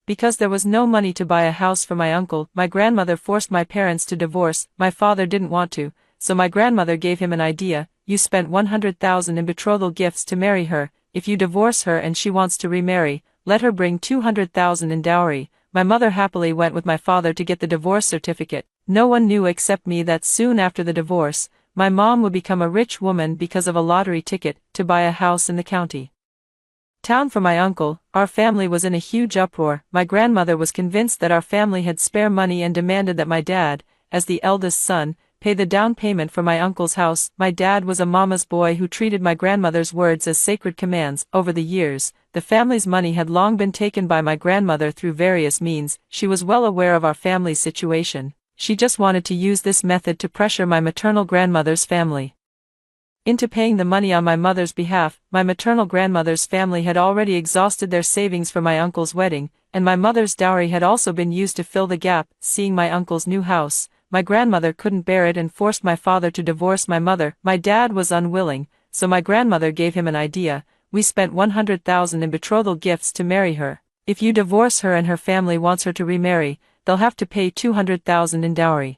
Because there was no money to buy a house for my uncle, my grandmother forced my parents to divorce. My father didn't want to, so my grandmother gave him an idea. You spent 100,000 in betrothal gifts to marry her. If you divorce her and she wants to remarry, let her bring 200,000 in dowry. My mother happily went with my father to get the divorce certificate. No one knew except me that soon after the divorce, my mom would become a rich woman because of a lottery ticket to buy a house in the county town for my uncle. Our family was in a huge uproar. My grandmother was convinced that our family had spare money and demanded that my dad, as the eldest son, pay the down payment for my uncle's house. My dad was a mama's boy who treated my grandmother's words as sacred commands. Over the years, the family's money had long been taken by my grandmother through various means. She was well aware of our family's situation. She just wanted to use this method to pressure my maternal grandmother's family into paying the money on my mother's behalf. My maternal grandmother's family had already exhausted their savings for my uncle's wedding, and my mother's dowry had also been used to fill the gap. Seeing my uncle's new house, my grandmother couldn't bear it and forced my father to divorce my mother. My dad was unwilling, so my grandmother gave him an idea. We spent 100,000 in betrothal gifts to marry her. If you divorce her and her family wants her to remarry, they'll have to pay 200,000 in dowry.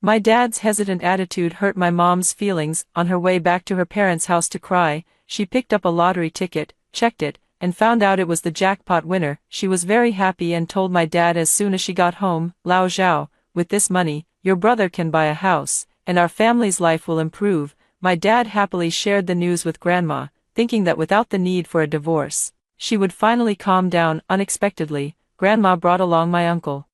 My dad's hesitant attitude hurt my mom's feelings. On her way back to her parents' house to cry, she picked up a lottery ticket, checked it, and found out it was the jackpot winner. She was very happy and told my dad as soon as she got home, "Lao Zhao, with this money, your brother can buy a house, and our family's life will improve." My dad happily shared the news with Grandma, thinking that without the need for a divorce, she would finally calm down. Unexpectedly, Grandma brought along my uncle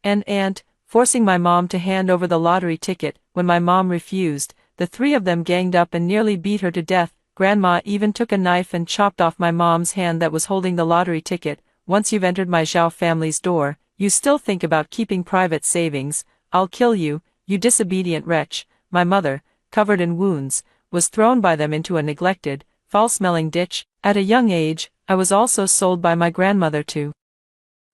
and aunt, forcing my mom to hand over the lottery ticket. When my mom refused, the three of them ganged up and nearly beat her to death. Grandma even took a knife and chopped off my mom's hand that was holding the lottery ticket. Once you've entered my Zhao family's door, you still think about keeping private savings. I'll kill you, you disobedient wretch. My mother, covered in wounds, was thrown by them into a neglected, foul-smelling ditch. At a young age, I was also sold by my grandmother to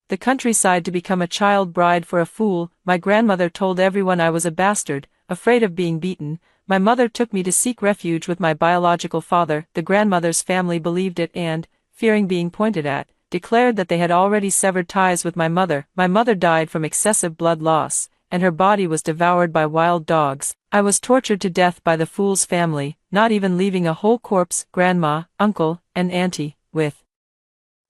the countryside to become a child bride for a fool. My grandmother told everyone I was a bastard, afraid of being beaten. My mother took me to seek refuge with my biological father. The grandmother's family believed it and, fearing being pointed at, declared that they had already severed ties with my mother. My mother died from excessive blood loss, and her body was devoured by wild dogs. I was tortured to death by the fool's family, not even leaving a whole corpse. Grandma, uncle, and auntie, with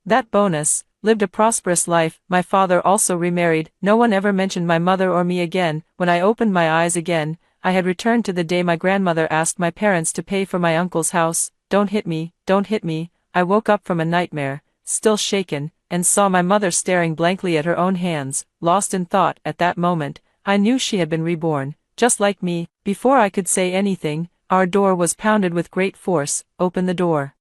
that bonus, lived a prosperous life. My father also remarried. No one ever mentioned my mother or me again. When I opened my eyes again, I had returned to the day my grandmother asked my parents to pay for my uncle's house. "Don't hit me, don't hit me." I woke up from a nightmare, still shaken, and saw my mother staring blankly at her own hands, lost in thought. At that moment, I knew she had been reborn, just like me. Before I could say anything, our door was pounded with great force. "Open the door.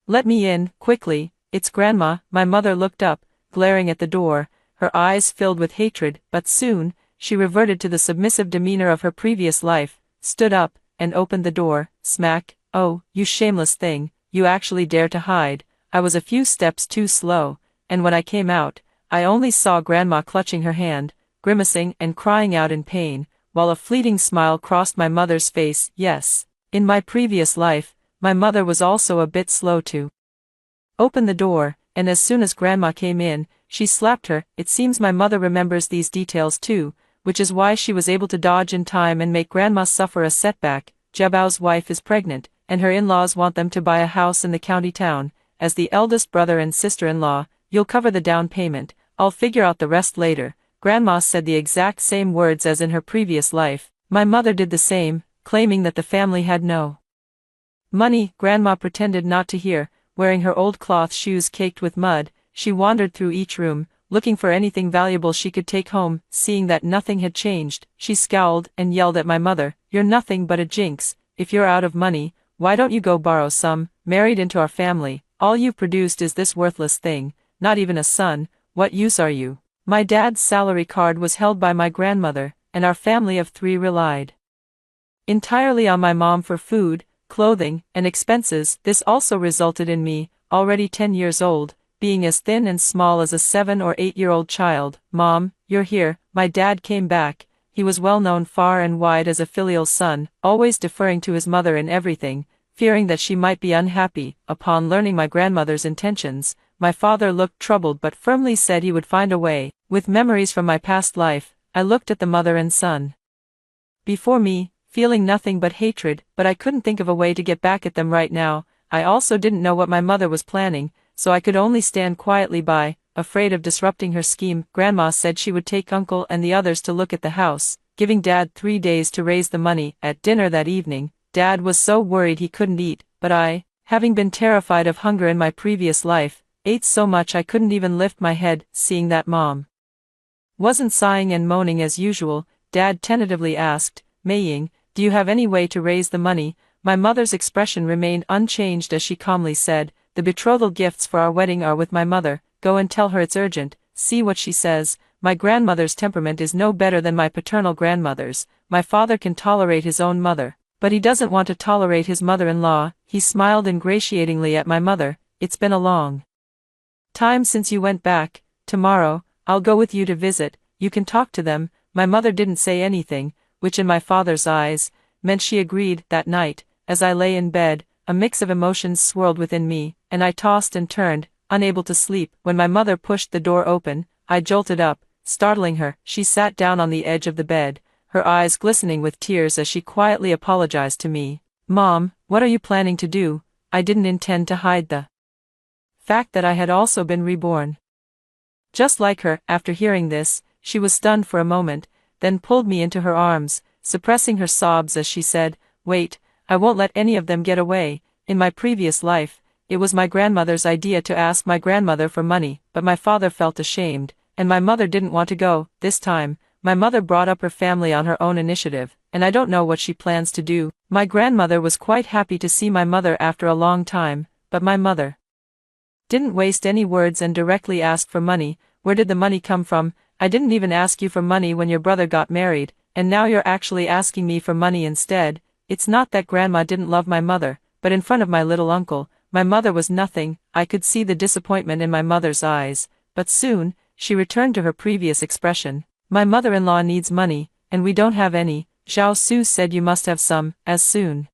Let me in, quickly. It's Grandma." My mother looked up, glaring at the door, her eyes filled with hatred, but soon, she reverted to the submissive demeanor of her previous life, stood up, and opened the door. Smack. "Oh, you shameless thing, you actually dare to hide." I was a few steps too slow, and when I came out, I only saw Grandma clutching her hand, grimacing and crying out in pain, while a fleeting smile crossed my mother's face. Yes, in my previous life, my mother was also a bit slow to open the door, and as soon as Grandma came in, she slapped her. It seems my mother remembers these details too, which is why she was able to dodge in time and make Grandma suffer a setback. Jiabao's wife is pregnant, and her in-laws want them to buy a house in the county town. As the eldest brother and sister-in-law, "You'll cover the down payment, I'll figure out the rest later." Grandma said the exact same words as in her previous life. My mother did the same, claiming that the family had no money. Grandma pretended not to hear. Wearing her old cloth shoes caked with mud, she wandered through each room, looking for anything valuable she could take home. Seeing that nothing had changed, she scowled and yelled at my mother, "You're nothing but a jinx. If you're out of money, why don't you go borrow some? Married into our family, all you've produced is this worthless thing, not even a son. What use are you?" My dad's salary card was held by my grandmother, and our family of three relied entirely on my mom for food, clothing, and expenses. This also resulted in me, already 10 years old, being as thin and small as a 7 or 8-year-old child. "Mom, you're here." My dad came back. He was well known far and wide as a filial son, always deferring to his mother in everything, fearing that she might be unhappy. Upon learning my grandmother's intentions, My father looked troubled but firmly said he would find a way. With memories from my past life, I looked at the mother and son before me, feeling nothing but hatred, but I couldn't think of a way to get back at them right now. I also didn't know what my mother was planning, so I could only stand quietly by, afraid of disrupting her scheme. Grandma said she would take Uncle and the others to look at the house, giving Dad 3 days to raise the money. At dinner that evening, Dad was so worried he couldn't eat, but I, having been terrified of hunger in my previous life, ate so much I couldn't even lift my head. Seeing that Mom wasn't sighing and moaning as usual, Dad tentatively asked, Mei-Ying, do you have any way to raise the money? My mother's expression remained unchanged as she calmly said, the betrothal gifts for our wedding are with my mother, go and tell her it's urgent, see what she says. My grandmother's temperament is no better than my paternal grandmother's. My father can tolerate his own mother, but he doesn't want to tolerate his mother-in-law. He smiled ingratiatingly at my mother. It's been a long time since you went back. Tomorrow, I'll go with you to visit, you can talk to them. My mother didn't say anything, which in my father's eyes, meant she agreed. That night, as I lay in bed, a mix of emotions swirled within me, and I tossed and turned, unable to sleep. When my mother pushed the door open, I jolted up, startling her. She sat down on the edge of the bed, her eyes glistening with tears as she quietly apologized to me. Mom, what are you planning to do? I didn't intend to hide the fact that I had also been reborn. Just like her. After hearing this, she was stunned for a moment, then pulled me into her arms, suppressing her sobs as she said, wait, I won't let any of them get away. In my previous life, it was my grandmother's idea to ask my grandmother for money, but my father felt ashamed, and my mother didn't want to go. This time, my mother brought up her family on her own initiative, and I don't know what she plans to do. My grandmother was quite happy to see my mother after a long time, but my mother didn't waste any words and directly asked for money. Where did the money come from? I didn't even ask you for money when your brother got married, and now you're actually asking me for money instead. It's not that Grandma didn't love my mother, but in front of my little uncle, my mother was nothing. I could see the disappointment in my mother's eyes, but soon, she returned to her previous expression. My mother-in-law needs money, and we don't have any. Zhao Su said you must have some. As soon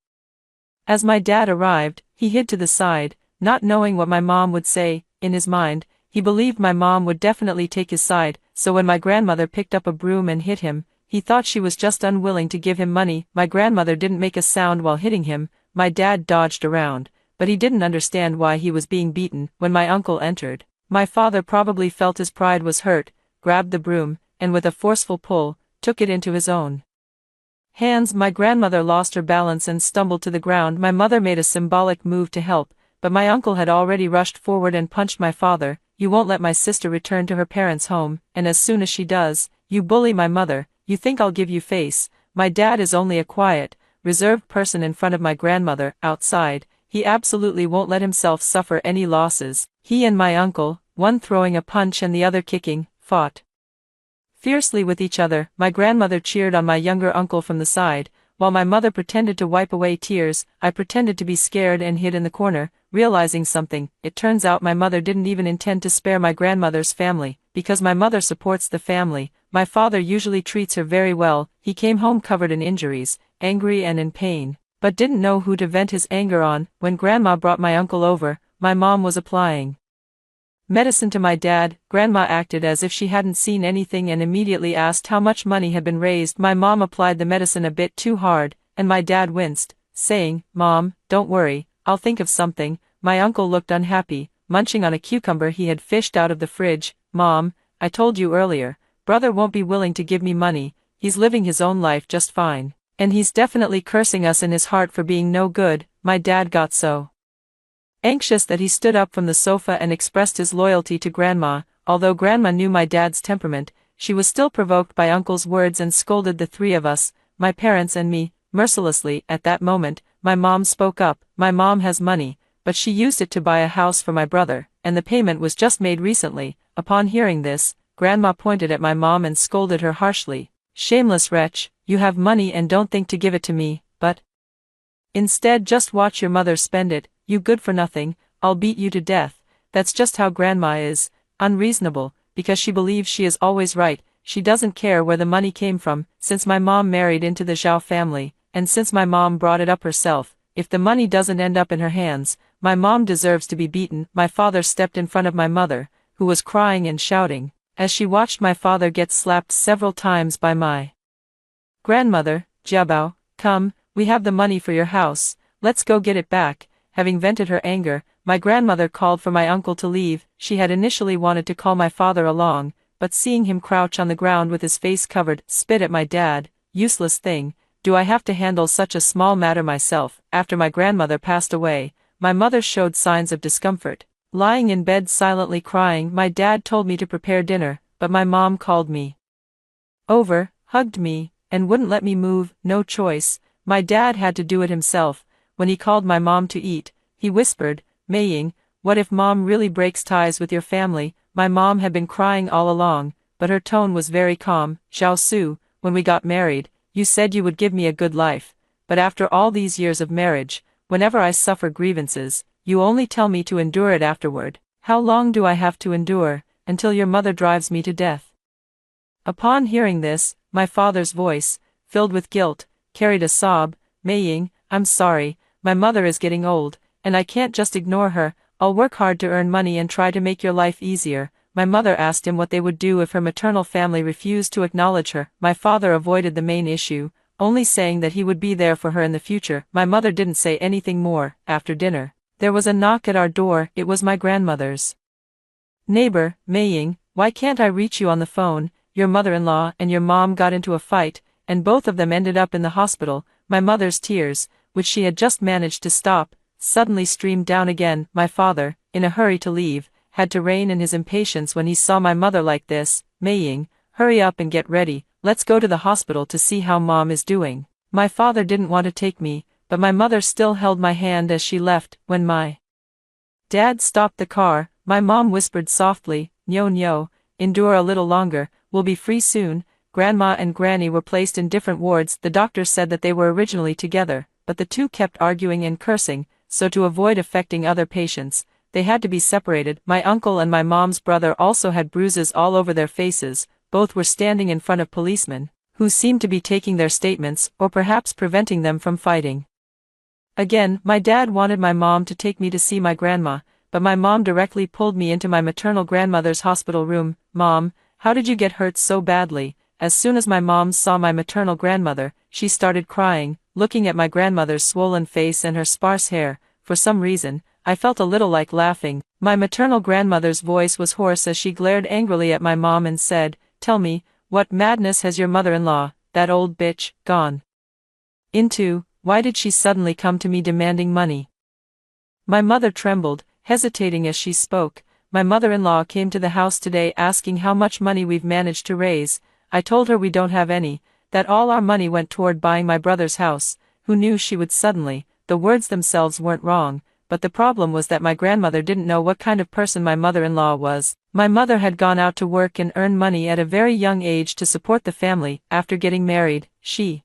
as my dad arrived, he hid to the side, not knowing what my mom would say. In his mind, he believed my mom would definitely take his side, so when my grandmother picked up a broom and hit him, he thought she was just unwilling to give him money. My grandmother didn't make a sound while hitting him. My dad dodged around, but he didn't understand why he was being beaten. When my uncle entered, my father probably felt his pride was hurt, grabbed the broom, and with a forceful pull, took it into his own hands. My grandmother lost her balance and stumbled to the ground. My mother made a symbolic move to help, but my uncle had already rushed forward and punched my father. You won't let my sister return to her parents' home, and as soon as she does, you bully my mother. You think I'll give you face? My dad is only a quiet, reserved person in front of my grandmother. Outside, he absolutely won't let himself suffer any losses. He and my uncle, one throwing a punch and the other kicking, fought fiercely with each other. My grandmother cheered on my younger uncle from the side, while my mother pretended to wipe away tears. I pretended to be scared and hid in the corner, realizing something. It turns out my mother didn't even intend to spare my grandmother's family, because my mother supports the family. My father usually treats her very well. He came home covered in injuries, angry and in pain, but didn't know who to vent his anger on. When Grandma brought my uncle over, my mom was applying medicine to my dad. Grandma acted as if she hadn't seen anything and immediately asked how much money had been raised. My mom applied the medicine a bit too hard, and my dad winced, saying, Mom, don't worry, I'll think of something. My uncle looked unhappy, munching on a cucumber he had fished out of the fridge. Mom, I told you earlier, brother won't be willing to give me money. He's living his own life just fine, and he's definitely cursing us in his heart for being no good. My dad got so anxious that he stood up from the sofa and expressed his loyalty to Grandma. Although Grandma knew my dad's temperament, she was still provoked by Uncle's words and scolded the three of us, my parents and me, mercilessly. At that moment, my mom spoke up. My mom has money, but she used it to buy a house for my brother, and the payment was just made recently. Upon hearing this, Grandma pointed at my mom and scolded her harshly. Shameless wretch, you have money and don't think to give it to me, but instead just watch your mother spend it. You good for nothing, I'll beat you to death. That's just how Grandma is, unreasonable, because she believes she is always right. She doesn't care where the money came from. Since my mom married into the Zhao family, and since my mom brought it up herself, if the money doesn't end up in her hands, My mom deserves to be beaten. My father stepped in front of my mother, who was crying and shouting, as she watched my father get slapped several times by my grandmother. Jiabao, come, we have the money for your house, let's go get it back. Having vented her anger, my grandmother called for my uncle to leave. She had initially wanted to call my father along, but seeing him crouch on the ground with his face covered, spit at my dad. Useless thing, do I have to handle such a small matter myself? After my grandmother passed away, my mother showed signs of discomfort. Lying in bed silently crying, my dad told me to prepare dinner, but my mom called me over, hugged me, and wouldn't let me move. No choice, my dad had to do it himself. When he called my mom to eat, he whispered, Meiying, what if mom really breaks ties with your family? My mom had been crying all along, but her tone was very calm. Xiao Su, when we got married, you said you would give me a good life, but after all these years of marriage, whenever I suffer grievances, you only tell me to endure it afterward. How long do I have to endure? Until your mother drives me to death. Upon hearing this, my father's voice, filled with guilt, carried a sob. Meiying, I'm sorry, my mother is getting old, and I can't just ignore her. I'll work hard to earn money and try to make your life easier. My mother asked him what they would do if her maternal family refused to acknowledge her. My father avoided the main issue, only saying that he would be there for her in the future. My mother didn't say anything more. After dinner, there was a knock at our door. It was my grandmother's neighbor. Meiying, why can't I reach you on the phone? Your mother-in-law and your mom got into a fight, and both of them ended up in the hospital. My mother's tears, which she had just managed to stop, suddenly streamed down again. My father, in a hurry to leave, had to rein in his impatience when he saw my mother like this. Meiying, hurry up and get ready, let's go to the hospital to see how mom is doing. My father didn't want to take me, but my mother still held my hand as she left. When my dad stopped the car, my mom whispered softly, Nyo, endure a little longer, we'll be free soon. Grandma and Granny were placed in different wards. The doctor said that they were originally together, but the two kept arguing and cursing, so to avoid affecting other patients, they had to be separated. My uncle and my mom's brother also had bruises all over their faces. Both were standing in front of policemen, who seemed to be taking their statements, or perhaps preventing them from fighting. Again, my dad wanted my mom to take me to see my grandma, but my mom directly pulled me into my maternal grandmother's hospital room. Mom, how did you get hurt so badly? As soon as my mom saw my maternal grandmother, she started crying. Looking at my grandmother's swollen face and her sparse hair, for some reason, I felt a little like laughing. My maternal grandmother's voice was hoarse as she glared angrily at my mom and said, Tell me, what madness has your mother-in-law, that old bitch, gone into? Why did she suddenly come to me demanding money? My mother trembled, hesitating as she spoke. My mother-in-law came to the house today asking how much money we've managed to raise. I told her we don't have any, that all our money went toward buying my brother's house. Who knew she would suddenly? The words themselves weren't wrong, but the problem was that my grandmother didn't know what kind of person my mother-in-law was. My mother had gone out to work and earn money at a very young age to support the family. After getting married, she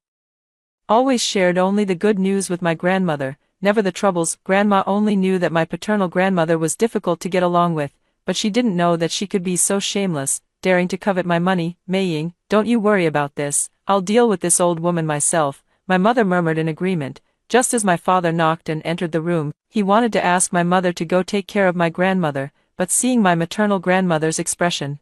always shared only the good news with my grandmother, never the troubles. Grandma only knew that my paternal grandmother was difficult to get along with, but she didn't know that she could be so shameless, daring to covet my money. Meiying, don't you worry about this, I'll deal with this old woman myself. My mother murmured in agreement. Just as my father knocked and entered the room, he wanted to ask my mother to go take care of my grandmother, but seeing my maternal grandmother's expression,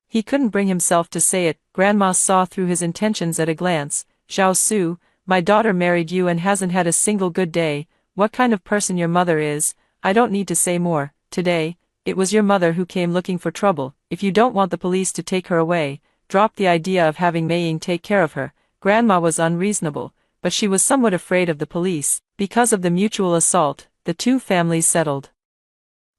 he couldn't bring himself to say it. Grandma saw through his intentions at a glance. Xiao Su, my daughter married you and hasn't had a single good day. What kind of person your mother is, I don't need to say more. Today, it was your mother who came looking for trouble. If you don't want the police to take her away, drop the idea of having Meiying take care of her. Grandma was unreasonable, but she was somewhat afraid of the police. Because of the mutual assault, the two families settled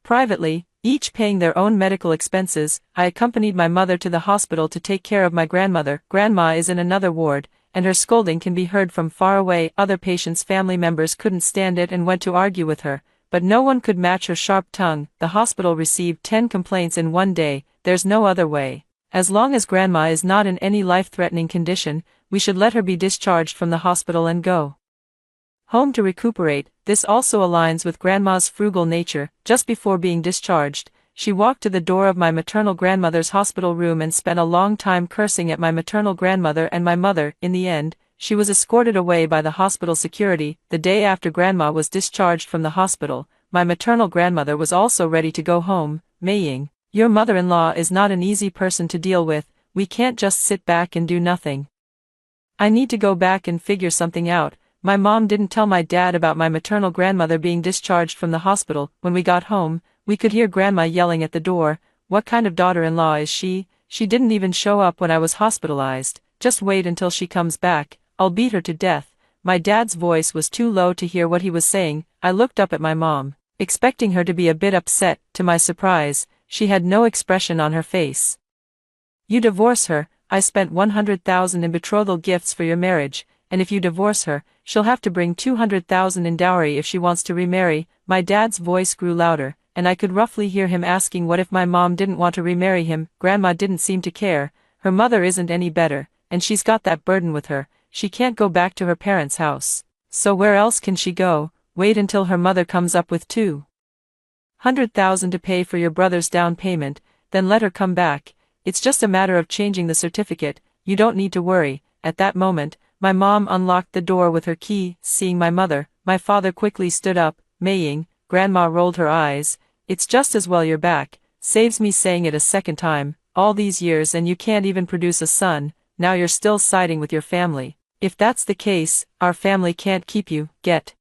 privately, each paying their own medical expenses. I accompanied my mother to the hospital to take care of my grandmother. Grandma is in another ward, and her scolding can be heard from far away. Other patients' family members couldn't stand it and went to argue with her, but no one could match her sharp tongue. The hospital received 10 complaints in one day. There's no other way. As long as Grandma is not in any life-threatening condition, we should let her be discharged from the hospital and go home to recuperate. This also aligns with Grandma's frugal nature. Just before being discharged, she walked to the door of my maternal grandmother's hospital room and spent a long time cursing at my maternal grandmother and my mother. In the end, she was escorted away by the hospital security. The day after Grandma was discharged from the hospital, my maternal grandmother was also ready to go home, maying, "Your mother-in-law is not an easy person to deal with, we can't just sit back and do nothing. I need to go back and figure something out." My mom didn't tell my dad about my maternal grandmother being discharged from the hospital. When we got home, we could hear Grandma yelling at the door, "What kind of daughter-in-law is she? She didn't even show up when I was hospitalized. Just wait until she comes back, I'll beat her to death." My dad's voice was too low to hear what he was saying. I looked up at my mom, expecting her to be a bit upset. To my surprise, she had no expression on her face. "You divorce her. I spent 100,000 in betrothal gifts for your marriage, and if you divorce her, she'll have to bring 200,000 in dowry if she wants to remarry." My dad's voice grew louder, and I could roughly hear him asking what if my mom didn't want to remarry him. Grandma didn't seem to care. Her mother isn't any better, and she's got that burden with her. She can't go back to her parents' house. So where else can she go? Wait until her mother comes up with 200,000 to pay for your brother's down payment, then let her come back. It's just a matter of changing the certificate. You don't need to worry." At that moment, my mom unlocked the door with her key. Seeing my mother, my father quickly stood up, maying. Grandma rolled her eyes. "It's just as well you're back. Saves me saying it a second time. All these years and you can't even produce a son. Now you're still siding with your family. If that's the case, our family can't keep you. Get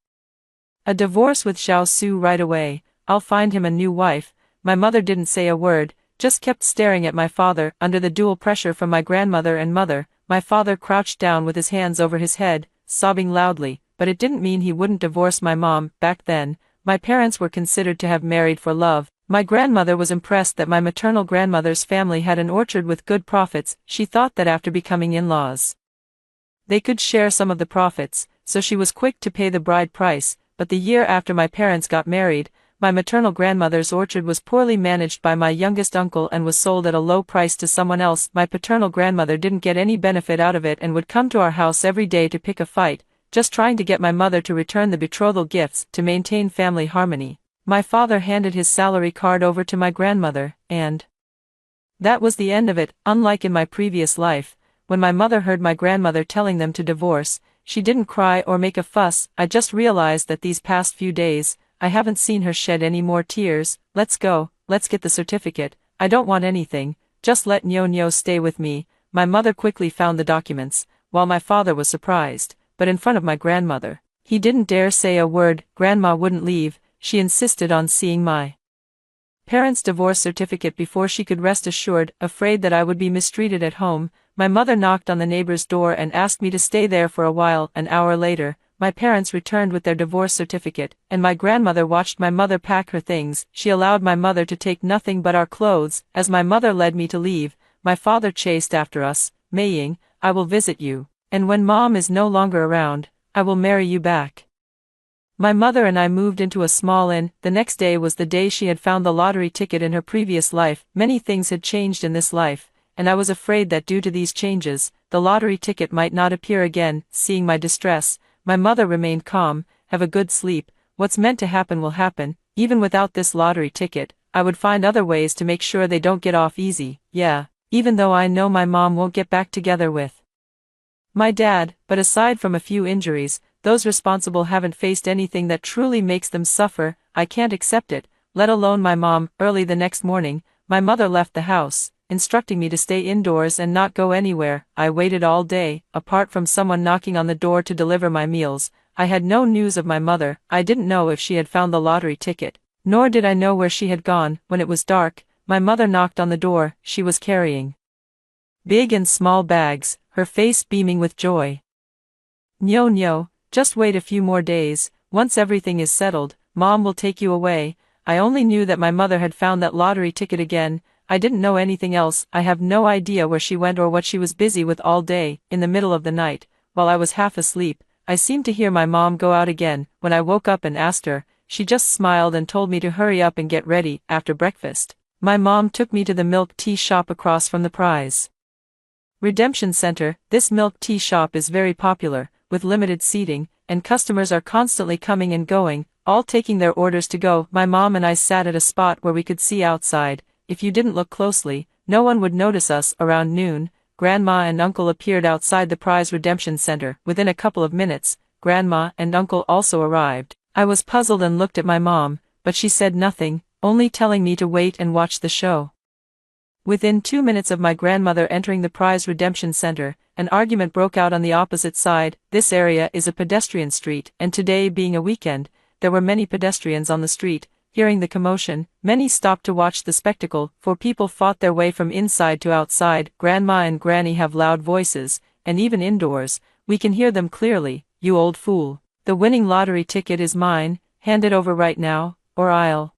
a divorce with Xiao Su right away. I'll find him a new wife." My mother didn't say a word, just kept staring at my father. Under the dual pressure from my grandmother and mother, my father crouched down with his hands over his head, sobbing loudly. But it didn't mean he wouldn't divorce my mom. Back then, my parents were considered to have married for love. My grandmother was impressed that my maternal grandmother's family had an orchard with good profits. She thought that after becoming in-laws, they could share some of the profits, so she was quick to pay the bride price. But the year after my parents got married, my maternal grandmother's orchard was poorly managed by my youngest uncle and was sold at a low price to someone else. My paternal grandmother didn't get any benefit out of it and would come to our house every day to pick a fight, just trying to get my mother to return the betrothal gifts to maintain family harmony. My father handed his salary card over to my grandmother, and that was the end of it. Unlike in my previous life, when my mother heard my grandmother telling them to divorce, she didn't cry or make a fuss. I just realized that these past few days, I haven't seen her shed any more tears. "Let's go, let's get the certificate. I don't want anything, just let Nyo stay with me." My mother quickly found the documents, while my father was surprised, but in front of my grandmother, he didn't dare say a word. Grandma wouldn't leave. She insisted on seeing my parents' divorce certificate before she could rest assured. Afraid that I would be mistreated at home, my mother knocked on the neighbor's door and asked me to stay there for a while. An hour later, my parents returned with their divorce certificate, and my grandmother watched my mother pack her things. She allowed my mother to take nothing but our clothes. As my mother led me to leave, my father chased after us, maying, "I will visit you, and when Mom is no longer around, I will marry you back." My mother and I moved into a small inn. The next day was the day she had found the lottery ticket in her previous life. Many things had changed in this life, and I was afraid that due to these changes, the lottery ticket might not appear again. Seeing my distress, my mother remained calm. "Have a good sleep. What's meant to happen will happen. Even without this lottery ticket, I would find other ways to make sure they don't get off easy. Yeah, even though I know my mom won't get back together with my dad, but aside from a few injuries, those responsible haven't faced anything that truly makes them suffer. I can't accept it, let alone my mom." Early the next morning, my mother left the house, instructing me to stay indoors and not go anywhere. I waited all day. Apart from someone knocking on the door to deliver my meals, I had no news of my mother. I didn't know if she had found the lottery ticket, nor did I know where she had gone. When it was dark, my mother knocked on the door. She was carrying big and small bags, her face beaming with joy. Nyo, just wait a few more days. Once everything is settled, Mom will take you away." I only knew that my mother had found that lottery ticket again. I didn't know anything else. I have no idea where she went or what she was busy with all day. In the middle of the night, while I was half asleep, I seemed to hear my mom go out again. When I woke up and asked her, she just smiled and told me to hurry up and get ready. After breakfast, my mom took me to the milk tea shop across from the prize redemption center. This milk tea shop is very popular, with limited seating, and customers are constantly coming and going, all taking their orders to go. My mom and I sat at a spot where we could see outside. If you didn't look closely, no one would notice us. Around noon, Grandma and Uncle appeared outside the prize redemption center. Within a couple of minutes, Grandma and Uncle also arrived. I was puzzled and looked at my mom, but she said nothing, only telling me to wait and watch the show. Within 2 minutes of my grandmother entering the prize redemption center, an argument broke out on the opposite side. This area is a pedestrian street, and today being a weekend, there were many pedestrians on the street. Hearing the commotion, many stopped to watch the spectacle, for people fought their way from inside to outside. Grandma and Granny have loud voices, and even indoors, we can hear them clearly. You old fool. The winning lottery ticket is mine, hand it over right now, or I'll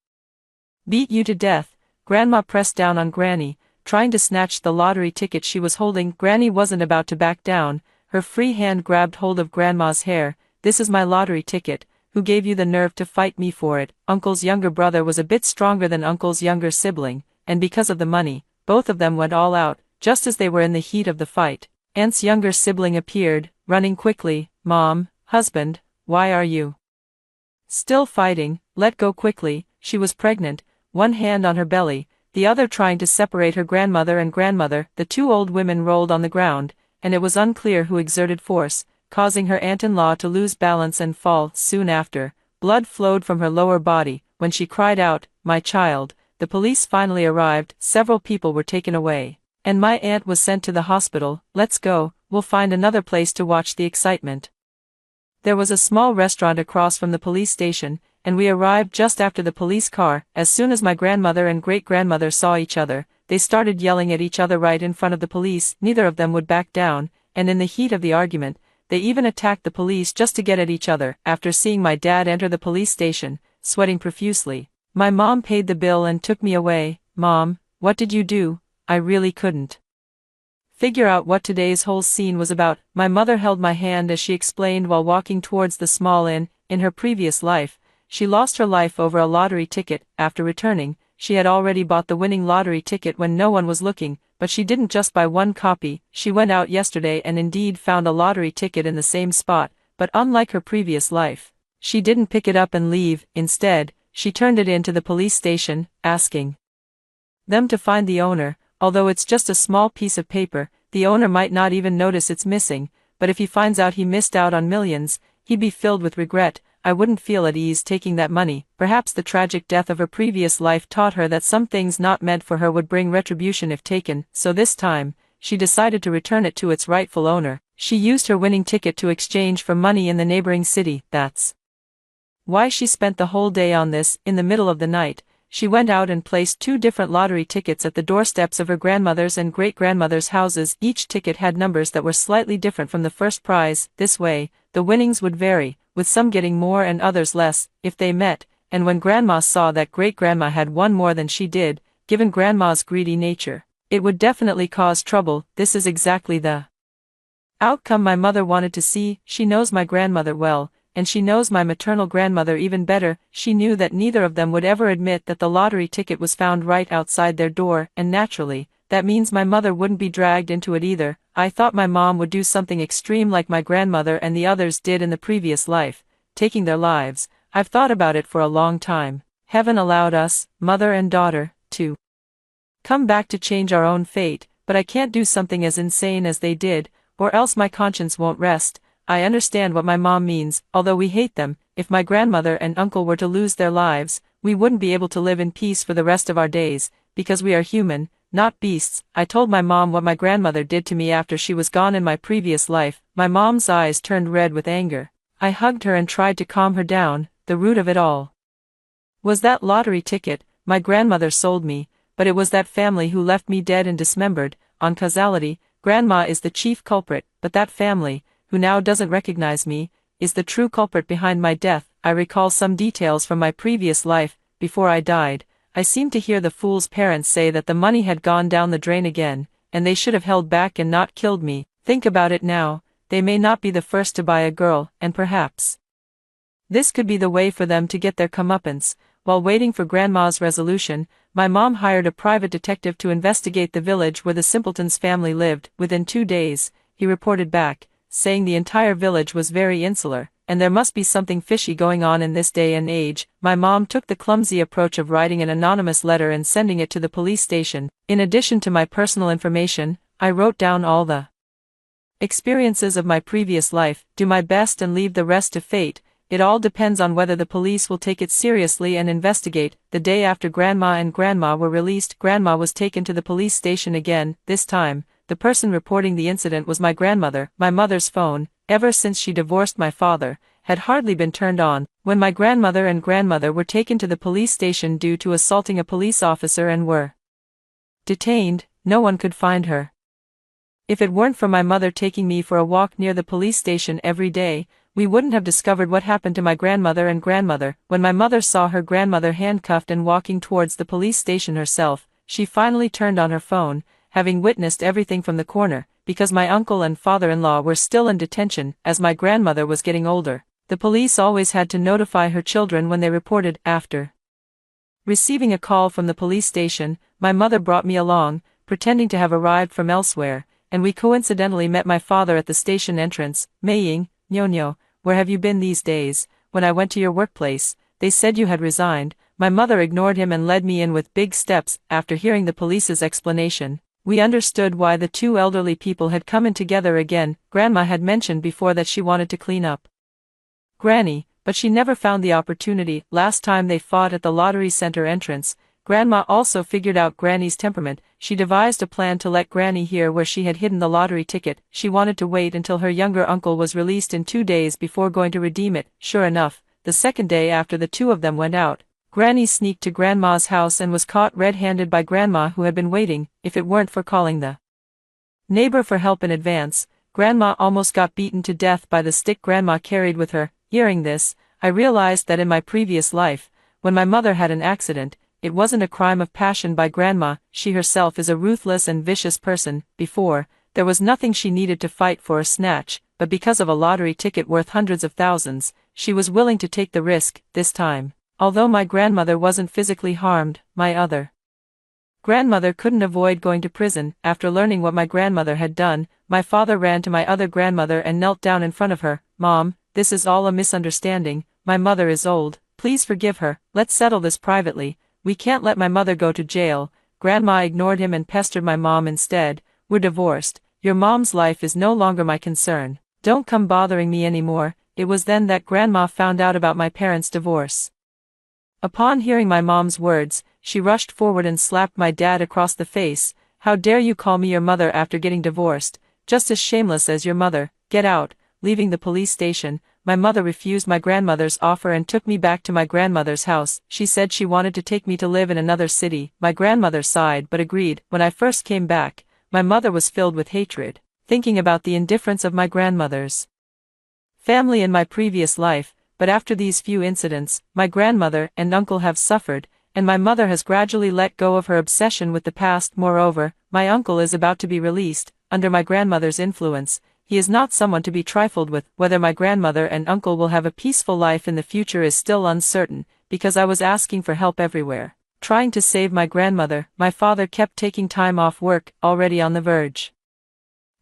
beat you to death. Grandma pressed down on Granny, trying to snatch the lottery ticket she was holding. Granny wasn't about to back down, her free hand grabbed hold of Grandma's hair. This is my lottery ticket. Who gave you the nerve to fight me for it? Uncle's younger brother was a bit stronger than Uncle's younger sibling, and because of the money, both of them went all out, just as they were in the heat of the fight. Aunt's younger sibling appeared, running quickly. Mom, husband, why are you still fighting? Let go quickly. She was pregnant, one hand on her belly, the other trying to separate her grandmother and grandmother. The two old women rolled on the ground, and it was unclear who exerted force, causing her aunt-in-law to lose balance and fall. Soon after, blood flowed from her lower body. When she cried out, "My child," the police finally arrived. Several people were taken away, and my aunt was sent to the hospital. Let's go, we'll find another place to watch the excitement. There was a small restaurant across from the police station, and we arrived just after the police car. As soon as my grandmother and great-grandmother saw each other, they started yelling at each other right in front of the police. Neither of them would back down, and in the heat of the argument, they even attacked the police just to get at each other. After seeing my dad enter the police station, sweating profusely, my mom paid the bill and took me away. Mom, what did you do? I really couldn't figure out what today's whole scene was about. My mother held my hand as she explained while walking towards the small inn. In her previous life, she lost her life over a lottery ticket. After returning, she had already bought the winning lottery ticket when no one was looking, but she didn't just buy one copy. She went out yesterday and indeed found a lottery ticket in the same spot, but unlike her previous life, she didn't pick it up and leave. Instead, she turned it in to the police station, asking them to find the owner. Although it's just a small piece of paper, the owner might not even notice it's missing, but if he finds out he missed out on millions, he'd be filled with regret. I wouldn't feel at ease taking that money. Perhaps the tragic death of her previous life taught her that some things not meant for her would bring retribution if taken, so this time, she decided to return it to its rightful owner. She used her winning ticket to exchange for money in the neighboring city. That's why she spent the whole day on this. In the middle of the night, she went out and placed 2 different lottery tickets at the doorsteps of her grandmother's and great-grandmother's houses. Each ticket had numbers that were slightly different from the first prize. This way, the winnings would vary, with some getting more and others less, if they met. And when Grandma saw that great-grandma had won more than she did, given Grandma's greedy nature, it would definitely cause trouble. This is exactly the outcome my mother wanted to see. She knows my grandmother well, and she knows my maternal grandmother even better. She knew that neither of them would ever admit that the lottery ticket was found right outside their door, and naturally, that means my mother wouldn't be dragged into it either. I thought my mom would do something extreme like my grandmother and the others did in the previous life, taking their lives. I've thought about it for a long time. Heaven allowed us, mother and daughter, to come back to change our own fate, but I can't do something as insane as they did, or else my conscience won't rest. I understand what my mom means. Although we hate them, if my grandmother and uncle were to lose their lives, we wouldn't be able to live in peace for the rest of our days, because we are human, not beasts. I told my mom what my grandmother did to me after she was gone in my previous life. My mom's eyes turned red with anger. I hugged her and tried to calm her down. The root of it all was that lottery ticket. My grandmother sold me, but it was that family who left me dead and dismembered. On causality, Grandma is the chief culprit, but that family, who now doesn't recognize me, is the true culprit behind my death. I recall some details from my previous life. Before I died, I seemed to hear the fool's parents say that the money had gone down the drain again, and they should have held back and not killed me. Think about it now, they may not be the first to buy a girl, and perhaps this could be the way for them to get their comeuppance. While waiting for Grandma's resolution, my mom hired a private detective to investigate the village where the simpleton's family lived. Within 2 days, he reported back, saying the entire village was very insular, and there must be something fishy going on in this day and age. My mom took the clumsy approach of writing an anonymous letter and sending it to the police station. In addition to my personal information, I wrote down all the experiences of my previous life, do my best and leave the rest to fate. It all depends on whether the police will take it seriously and investigate. The day after Grandma and Grandma were released, Grandma was taken to the police station again. This time, the person reporting the incident was my grandmother. My mother's phone, ever since she divorced my father, had hardly been turned on. When my grandmother and grandmother were taken to the police station due to assaulting a police officer and were detained, no one could find her. If it weren't for my mother taking me for a walk near the police station every day, we wouldn't have discovered what happened to my grandmother and grandmother. When my mother saw her grandmother handcuffed and walking towards the police station herself, she finally turned on her phone, having witnessed everything from the corner. Because my uncle and father-in-law were still in detention, as my grandmother was getting older, the police always had to notify her children when they reported. After receiving a call from the police station, my mother brought me along, pretending to have arrived from elsewhere, and we coincidentally met my father at the station entrance. Maying, Nyonyo, where have you been these days? When I went to your workplace, they said you had resigned. My mother ignored him and led me in with big steps. After hearing the police's explanation, we understood why the two elderly people had come in together again. Grandma had mentioned before that she wanted to clean up Granny, but she never found the opportunity. Last time they fought at the lottery center entrance, Grandma also figured out Granny's temperament. She devised a plan to let Granny hear where she had hidden the lottery ticket. She wanted to wait until her younger uncle was released in 2 days before going to redeem it. Sure enough, the second day after the two of them went out, Granny sneaked to Grandma's house and was caught red-handed by Grandma, who had been waiting. If it weren't for calling the neighbor for help in advance, Grandma almost got beaten to death by the stick Grandma carried with her. Hearing this, I realized that in my previous life, when my mother had an accident, it wasn't a crime of passion by Grandma. She herself is a ruthless and vicious person. Before, there was nothing she needed to fight for or snatch, but because of a lottery ticket worth hundreds of thousands, she was willing to take the risk. This time, although my grandmother wasn't physically harmed, my other grandmother couldn't avoid going to prison. After learning what my grandmother had done, my father ran to my other grandmother and knelt down in front of her. Mom, this is all a misunderstanding. My mother is old. Please forgive her. Let's settle this privately. We can't let my mother go to jail. Grandma ignored him and pestered my mom instead. We're divorced. Your mom's life is no longer my concern. Don't come bothering me anymore. It was then that Grandma found out about my parents' divorce. Upon hearing my mom's words, she rushed forward and slapped my dad across the face. How dare you call me your mother after getting divorced? Just as shameless as your mother. Get out. Leaving the police station, my mother refused my grandmother's offer and took me back to my grandmother's house. She said she wanted to take me to live in another city. My grandmother sighed but agreed. When I first came back, my mother was filled with hatred, thinking about the indifference of my grandmother's family in my previous life. But after these few incidents, my grandmother and uncle have suffered, and my mother has gradually let go of her obsession with the past. Moreover, my uncle is about to be released, under my grandmother's influence. He is not someone to be trifled with. Whether my grandmother and uncle will have a peaceful life in the future is still uncertain, because I was asking for help everywhere, trying to save my grandmother. My father kept taking time off work. Already on the verge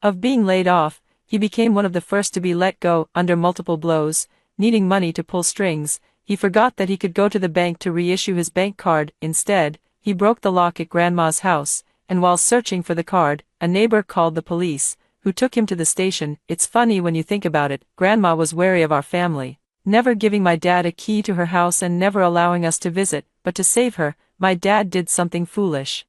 of being laid off, he became one of the first to be let go. Under multiple blows, needing money to pull strings, he forgot that he could go to the bank to reissue his bank card. Instead, he broke the lock at Grandma's house, and while searching for the card, a neighbor called the police, who took him to the station. It's funny when you think about it. Grandma was wary of our family, never giving my dad a key to her house and never allowing us to visit. But to save her, my dad did something foolish.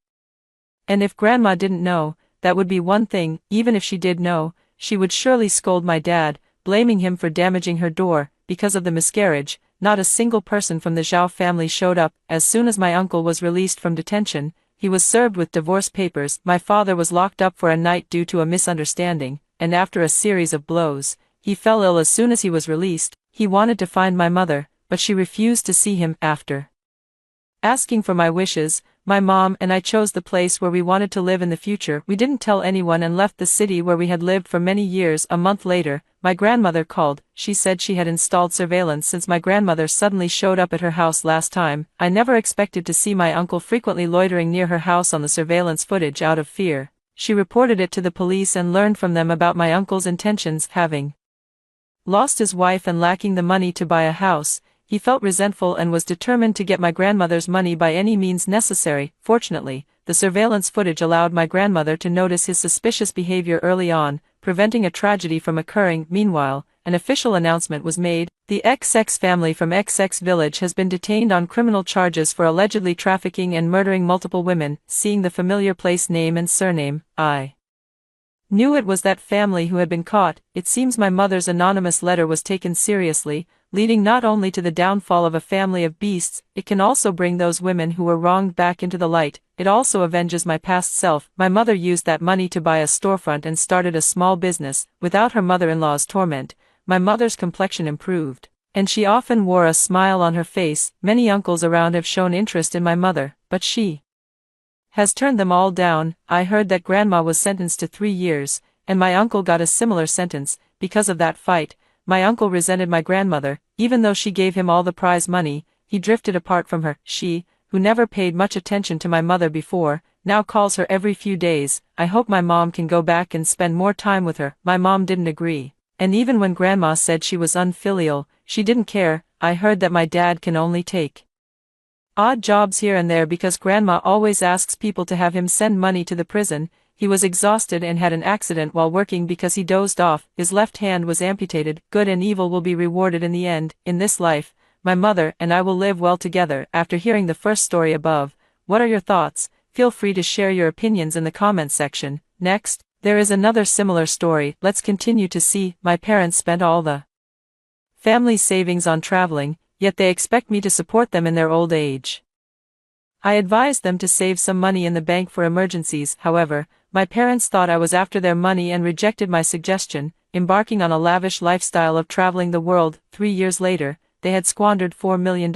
And if Grandma didn't know, that would be one thing. Even if she did know, she would surely scold my dad, blaming him for damaging her door. Because of the miscarriage, not a single person from the Zhao family showed up. As soon as my uncle was released from detention, he was served with divorce papers. My father was locked up for a night due to a misunderstanding, and after a series of blows, he fell ill. As soon as he was released, he wanted to find my mother, but she refused to see him. After asking for my wishes, my mom and I chose the place where we wanted to live in the future. We didn't tell anyone and left the city where we had lived for many years. A month later, my grandmother called. She said she had installed surveillance since my grandmother suddenly showed up at her house last time. I never expected to see my uncle frequently loitering near her house on the surveillance footage. Out of fear, she reported it to the police and learned from them about my uncle's intentions. Having lost his wife and lacking the money to buy a house, he felt resentful and was determined to get my grandmother's money by any means necessary. Fortunately, the surveillance footage allowed my grandmother to notice his suspicious behavior early on, preventing a tragedy from occurring. Meanwhile, an official announcement was made. The XX family from XX village has been detained on criminal charges for allegedly trafficking and murdering multiple women. Seeing the familiar place name and surname, I knew it was that family who had been caught. It seems my mother's anonymous letter was taken seriously, leading not only to the downfall of a family of beasts, it can also bring those women who were wronged back into the light. It also avenges my past self. My mother used that money to buy a storefront and started a small business. Without her mother-in-law's torment, my mother's complexion improved, and she often wore a smile on her face. Many uncles around have shown interest in my mother, but she has turned them all down. I heard that grandma was sentenced to 3 years, and my uncle got a similar sentence. Because of that fight, my uncle resented my grandmother. Even though she gave him all the prize money, he drifted apart from her. She, who never paid much attention to my mother before, now calls her every few days. I hope my mom can go back and spend more time with her. My mom didn't agree, and even when grandma said she was unfilial, she didn't care. I heard that my dad can only take odd jobs here and there because grandma always asks people to have him send money to the prison. He was exhausted and had an accident while working because he dozed off. His left hand was amputated. Good and evil will be rewarded in the end. In this life, my mother and I will live well together. After hearing the first story above, what are your thoughts? Feel free to share your opinions in the comments section. Next, there is another similar story. Let's continue to see. My parents spent all the family savings on traveling, yet they expect me to support them in their old age. I advised them to save some money in the bank for emergencies. However, my parents thought I was after their money and rejected my suggestion, embarking on a lavish lifestyle of traveling the world. 3 years later, they had squandered $4 million,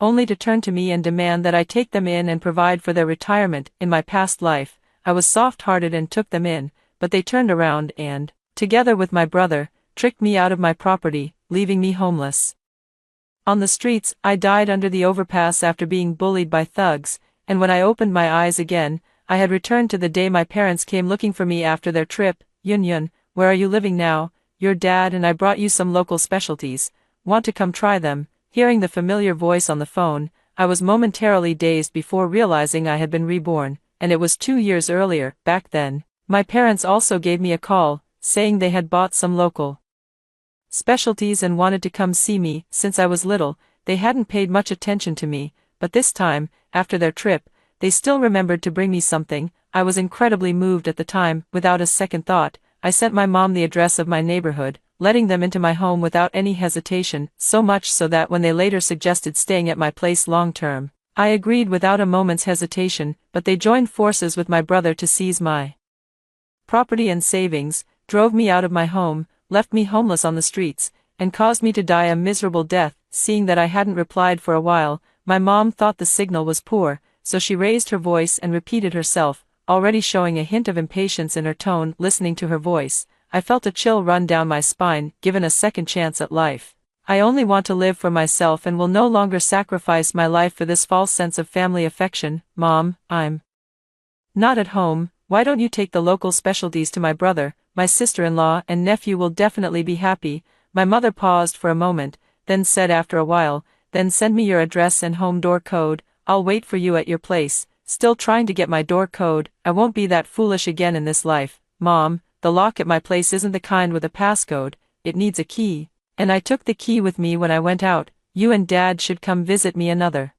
only to turn to me and demand that I take them in and provide for their retirement. In my past life, I was soft-hearted and took them in, but they turned around and, together with my brother, tricked me out of my property, leaving me homeless on the streets. I died under the overpass after being bullied by thugs, and when I opened my eyes again, I had returned to the day my parents came looking for me after their trip. Yun Yun, where are you living now? Your dad and I brought you some local specialties. Want to come try them? Hearing the familiar voice on the phone, I was momentarily dazed before realizing I had been reborn, and it was 2 years earlier. Back then, my parents also gave me a call, saying they had bought some local specialties and wanted to come see me. Since I was little, they hadn't paid much attention to me, but this time, after their trip, they still remembered to bring me something. I was incredibly moved at the time. Without a second thought, I sent my mom the address of my neighborhood, letting them into my home without any hesitation, so much so that when they later suggested staying at my place long-term, I agreed without a moment's hesitation. But they joined forces with my brother to seize my property and savings, drove me out of my home, left me homeless on the streets, and caused me to die a miserable death. Seeing that I hadn't replied for a while, my mom thought the signal was poor, so she raised her voice and repeated herself, already showing a hint of impatience in her tone. Listening to her voice, I felt a chill run down my spine. Given a second chance at life, I only want to live for myself and will no longer sacrifice my life for this false sense of family affection. Mom, I'm not at home. Why don't you take the local specialties to my brother? My sister-in-law and nephew will definitely be happy. My mother paused for a moment, then said after a while, then send me your address and home door code. I'll wait for you at your place. Still trying to get my door code. I won't be that foolish again in this life. Mom, the lock at my place isn't the kind with a passcode, it needs a key, and I took the key with me when I went out. You and Dad should come visit me another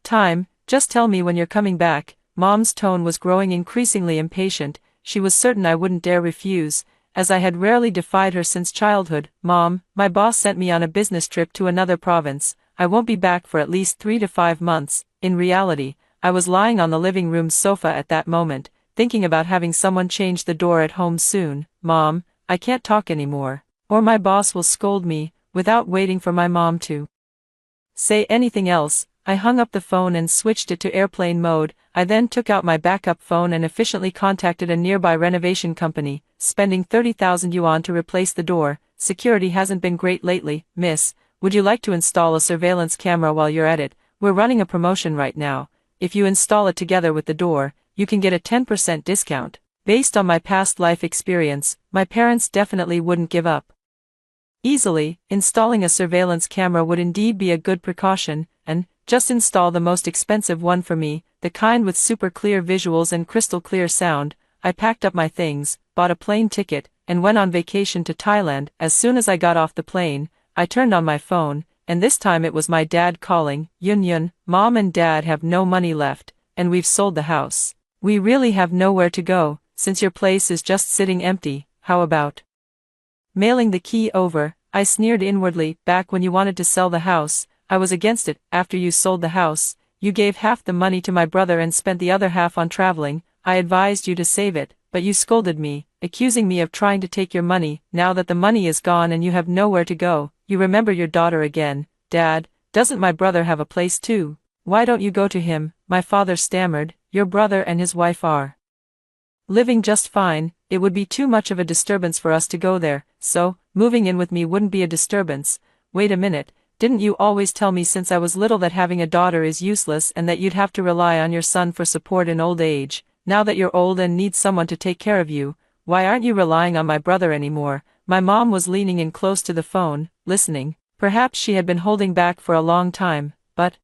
time. Just tell me when you're coming back. Mom's tone was growing increasingly impatient. She was certain I wouldn't dare refuse, as I had rarely defied her since childhood. Mom, my boss sent me on a business trip to another province. I won't be back for at least 3 to 5 months. In reality, I was lying on the living room sofa at that moment, thinking about having someone change the door at home soon. Mom, I can't talk anymore, or my boss will scold me. Without waiting for my mom to say anything else, I hung up the phone and switched it to airplane mode. I then took out my backup phone and efficiently contacted a nearby renovation company, spending 30,000 yuan to replace the door. Security hasn't been great lately. Miss, would you like to install a surveillance camera while you're at it? We're running a promotion right now. If you install it together with the door, you can get a 10% discount. Based on my past life experience, my parents definitely wouldn't give up easily. Installing a surveillance camera would indeed be a good precaution, and just install the most expensive one for me, the kind with super clear visuals and crystal clear sound. I packed up my things, bought a plane ticket, and went on vacation to Thailand. As soon as I got off the plane, I turned on my phone, and this time it was my dad calling. Yun Yun, Mom and Dad have no money left, and we've sold the house. We really have nowhere to go, since your place is just sitting empty. How about mailing the key over? I sneered inwardly. Back when you wanted to sell the house, I was against it. After you sold the house, you gave half the money to my brother and spent the other half on traveling. I advised you to save it, but you scolded me, accusing me of trying to take your money. Now that the money is gone and you have nowhere to go, you remember your daughter again. Dad, doesn't my brother have a place too? Why don't you go to him? My father stammered. Your brother and his wife are living just fine. It would be too much of a disturbance for us to go there, so moving in with me wouldn't be a disturbance. Wait a minute, didn't you always tell me since I was little that having a daughter is useless and that you'd have to rely on your son for support in old age? Now that you're old and need someone to take care of you, why aren't you relying on my brother anymore? My mom was leaning in close to the phone, listening. Perhaps she had been holding back for a long time, but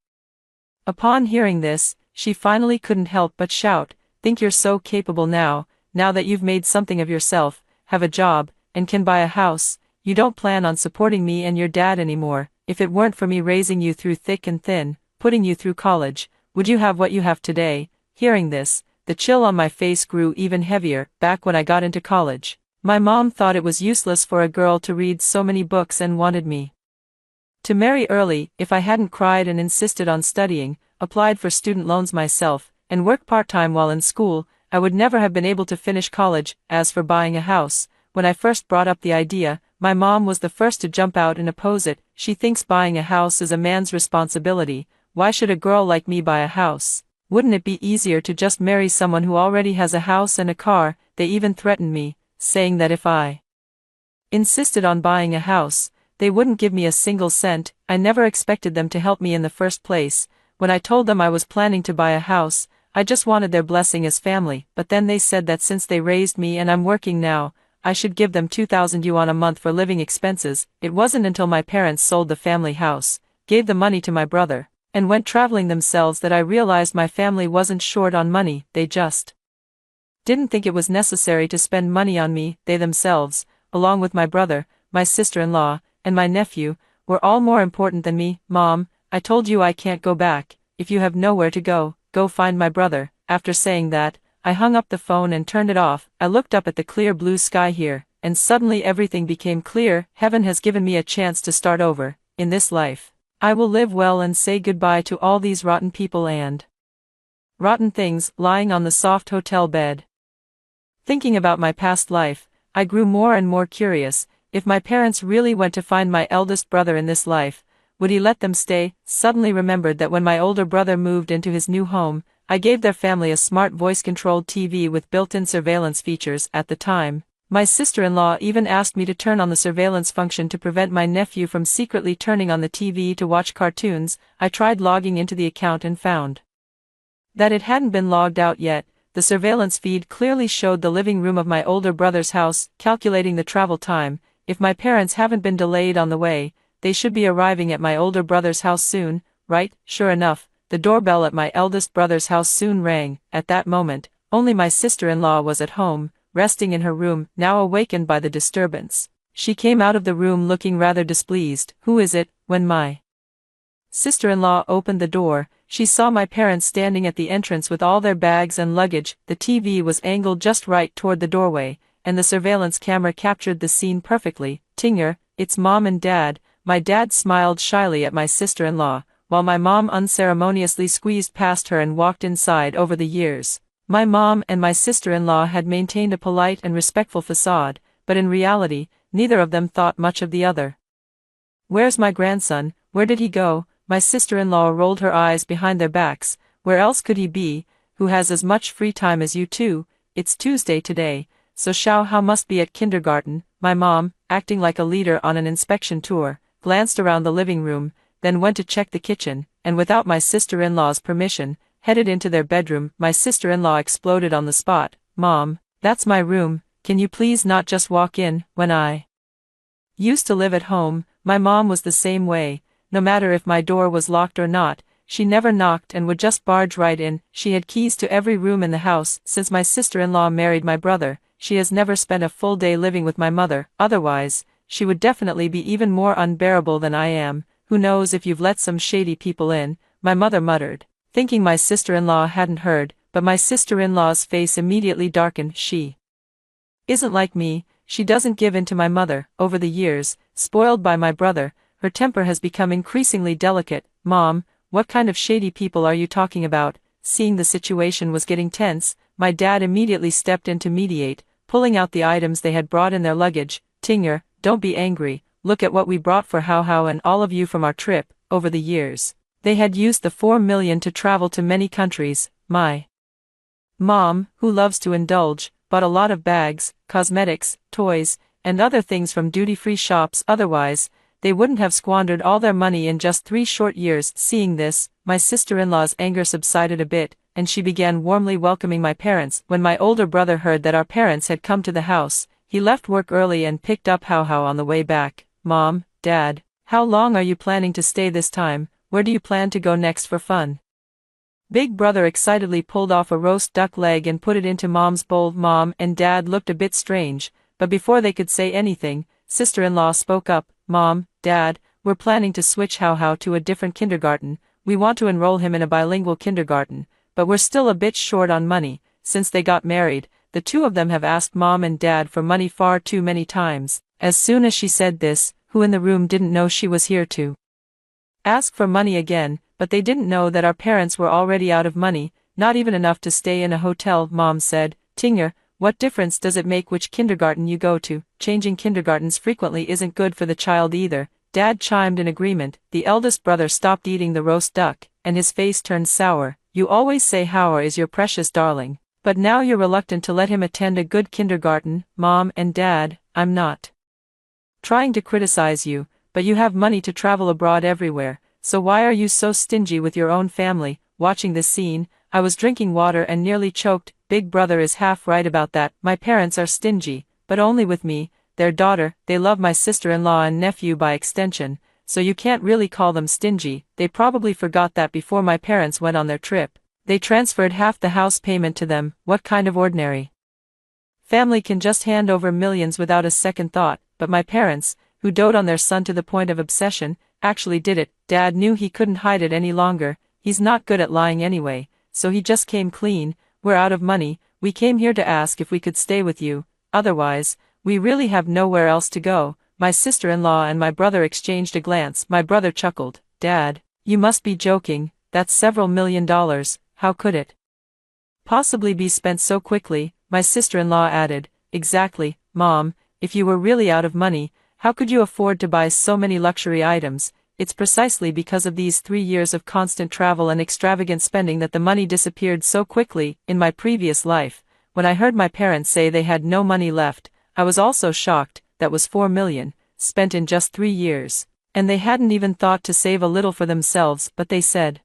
upon hearing this, she finally couldn't help but shout, "Think you're so capable now that you've made something of yourself, have a job, and can buy a house, you don't plan on supporting me and your dad anymore. If it weren't for me raising you through thick and thin, putting you through college, would you have what you have today?" Hearing this, the chill on my face grew even heavier. Back when I got into college, my mom thought it was useless for a girl to read so many books and wanted me to marry early. If I hadn't cried and insisted on studying, applied for student loans myself, and worked part-time while in school, I would never have been able to finish college. As for buying a house, when I first brought up the idea, my mom was the first to jump out and oppose it. She thinks buying a house is a man's responsibility. Why should a girl like me buy a house? Wouldn't it be easier to just marry someone who already has a house and a car? They even threatened me, saying that if I insisted on buying a house, they wouldn't give me a single cent. I never expected them to help me in the first place. When I told them I was planning to buy a house, I just wanted their blessing as family. But then they said that since they raised me and I'm working now, I should give them 2,000 yuan a month for living expenses. It wasn't until my parents sold the family house, gave the money to my brother, and went traveling themselves that I realized my family wasn't short on money. They just didn't think it was necessary to spend money on me. They themselves, along with my brother, my sister-in-law, and my nephew, were all more important than me. Mom, I told you I can't go back. If you have nowhere to go, go find my brother. After saying that, I hung up the phone and turned it off. I looked up at the clear blue sky here, and suddenly everything became clear. Heaven has given me a chance to start over. In this life, I will live well and say goodbye to all these rotten people and rotten things. Lying on the soft hotel bed, thinking about my past life, I grew more and more curious. If my parents really went to find my eldest brother in this life, would he let them stay? Suddenly remembered that when my older brother moved into his new home, I gave their family a smart voice-controlled TV with built-in surveillance features. At the time, my sister-in-law even asked me to turn on the surveillance function to prevent my nephew from secretly turning on the TV to watch cartoons. I tried logging into the account and found that it hadn't been logged out yet. The surveillance feed clearly showed the living room of my older brother's house. Calculating the travel time, if my parents haven't been delayed on the way, they should be arriving at my older brother's house soon, right? Sure enough, the doorbell at my eldest brother's house soon rang. At that moment, only my sister-in-law was at home, resting in her room, now awakened by the disturbance. She came out of the room looking rather displeased. "Who is it?" When my sister-in-law opened the door, she saw my parents standing at the entrance with all their bags and luggage. The TV was angled just right toward the doorway, and the surveillance camera captured the scene perfectly. "Tinger, it's Mom and Dad." My dad smiled shyly at my sister-in-law, while my mom unceremoniously squeezed past her and walked inside. Over the years, my mom and my sister-in-law had maintained a polite and respectful facade, but in reality, neither of them thought much of the other. "Where's my grandson? Where did he go?" My sister-in-law rolled her eyes behind their backs. "Where else could he be, who has as much free time as you two? It's Tuesday today, so Xiao Hao must be at kindergarten." My mom, acting like a leader on an inspection tour, glanced around the living room, then went to check the kitchen, and without my sister-in-law's permission, headed into their bedroom. My sister-in-law exploded on the spot. "Mom, that's my room, can you please not just walk in?" When I used to live at home, my mom was the same way. No matter if my door was locked or not, she never knocked and would just barge right in. She had keys to every room in the house. Since my sister-in-law married my brother, she has never spent a full day living with my mother. Otherwise, she would definitely be even more unbearable than I am. Who knows if you've let some shady people in, my mother muttered, thinking my sister-in-law hadn't heard, but my sister-in-law's face immediately darkened. She isn't like me, she doesn't give in to my mother. Over the years, spoiled by my brother, her temper has become increasingly delicate. Mom, what kind of shady people are you talking about? Seeing the situation was getting tense, my dad immediately stepped in to mediate, pulling out the items they had brought in their luggage. Tingner, don't be angry, look at what we brought for How and all of you from our trip. Over the years, they had used the 4 million to travel to many countries. My mom, who loves to indulge, bought a lot of bags, cosmetics, toys, and other things from duty-free shops. Otherwise, they wouldn't have squandered all their money in just 3 short years. Seeing this, my sister-in-law's anger subsided a bit, and she began warmly welcoming my parents. When my older brother heard that our parents had come to the house, he left work early and picked up How on the way back. Mom, Dad, how long are you planning to stay this time? Where do you plan to go next for fun? Big brother excitedly pulled off a roast duck leg and put it into Mom's bowl. Mom and Dad looked a bit strange, but before they could say anything, sister-in-law spoke up. Mom, Dad, we're planning to switch How to a different kindergarten. We want to enroll him in a bilingual kindergarten, but we're still a bit short on money. Since they got married, the two of them have asked Mom and Dad for money far too many times. As soon as she said this, who in the room didn't know she was here to ask for money again? But they didn't know that our parents were already out of money, not even enough to stay in a hotel. Mom said, Tingner, what difference does it make which kindergarten you go to? Changing kindergartens frequently isn't good for the child either. Dad chimed in agreement. The eldest brother stopped eating the roast duck, and his face turned sour. You always say How is your precious darling, but now you're reluctant to let him attend a good kindergarten. Mom and Dad, I'm not trying to criticize you, but you have money to travel abroad everywhere. So why are you so stingy with your own family? Watching this scene, I was drinking water and nearly choked. Big brother is half right about that. My parents are stingy, but only with me, their daughter. They love my sister-in-law and nephew by extension, so you can't really call them stingy. They probably forgot that before my parents went on their trip. They transferred half the house payment to them. What kind of ordinary family can just hand over millions without a second thought? But my parents, who dote on their son to the point of obsession, actually did it. Dad knew he couldn't hide it any longer. He's not good at lying anyway, so he just came clean. We're out of money. We came here to ask if we could stay with you. Otherwise, we really have nowhere else to go. My sister-in-law and my brother exchanged a glance. My brother chuckled. Dad, you must be joking. That's several $1 million. How could it possibly be spent so quickly? My sister-in-law added. Exactly, Mom. If you were really out of money, how could you afford to buy so many luxury items? It's precisely because of these 3 years of constant travel and extravagant spending that the money disappeared so quickly. In my previous life, when I heard my parents say they had no money left, I was also shocked. That was 4 million, spent in just 3 years. And they hadn't even thought to save a little for themselves. But they said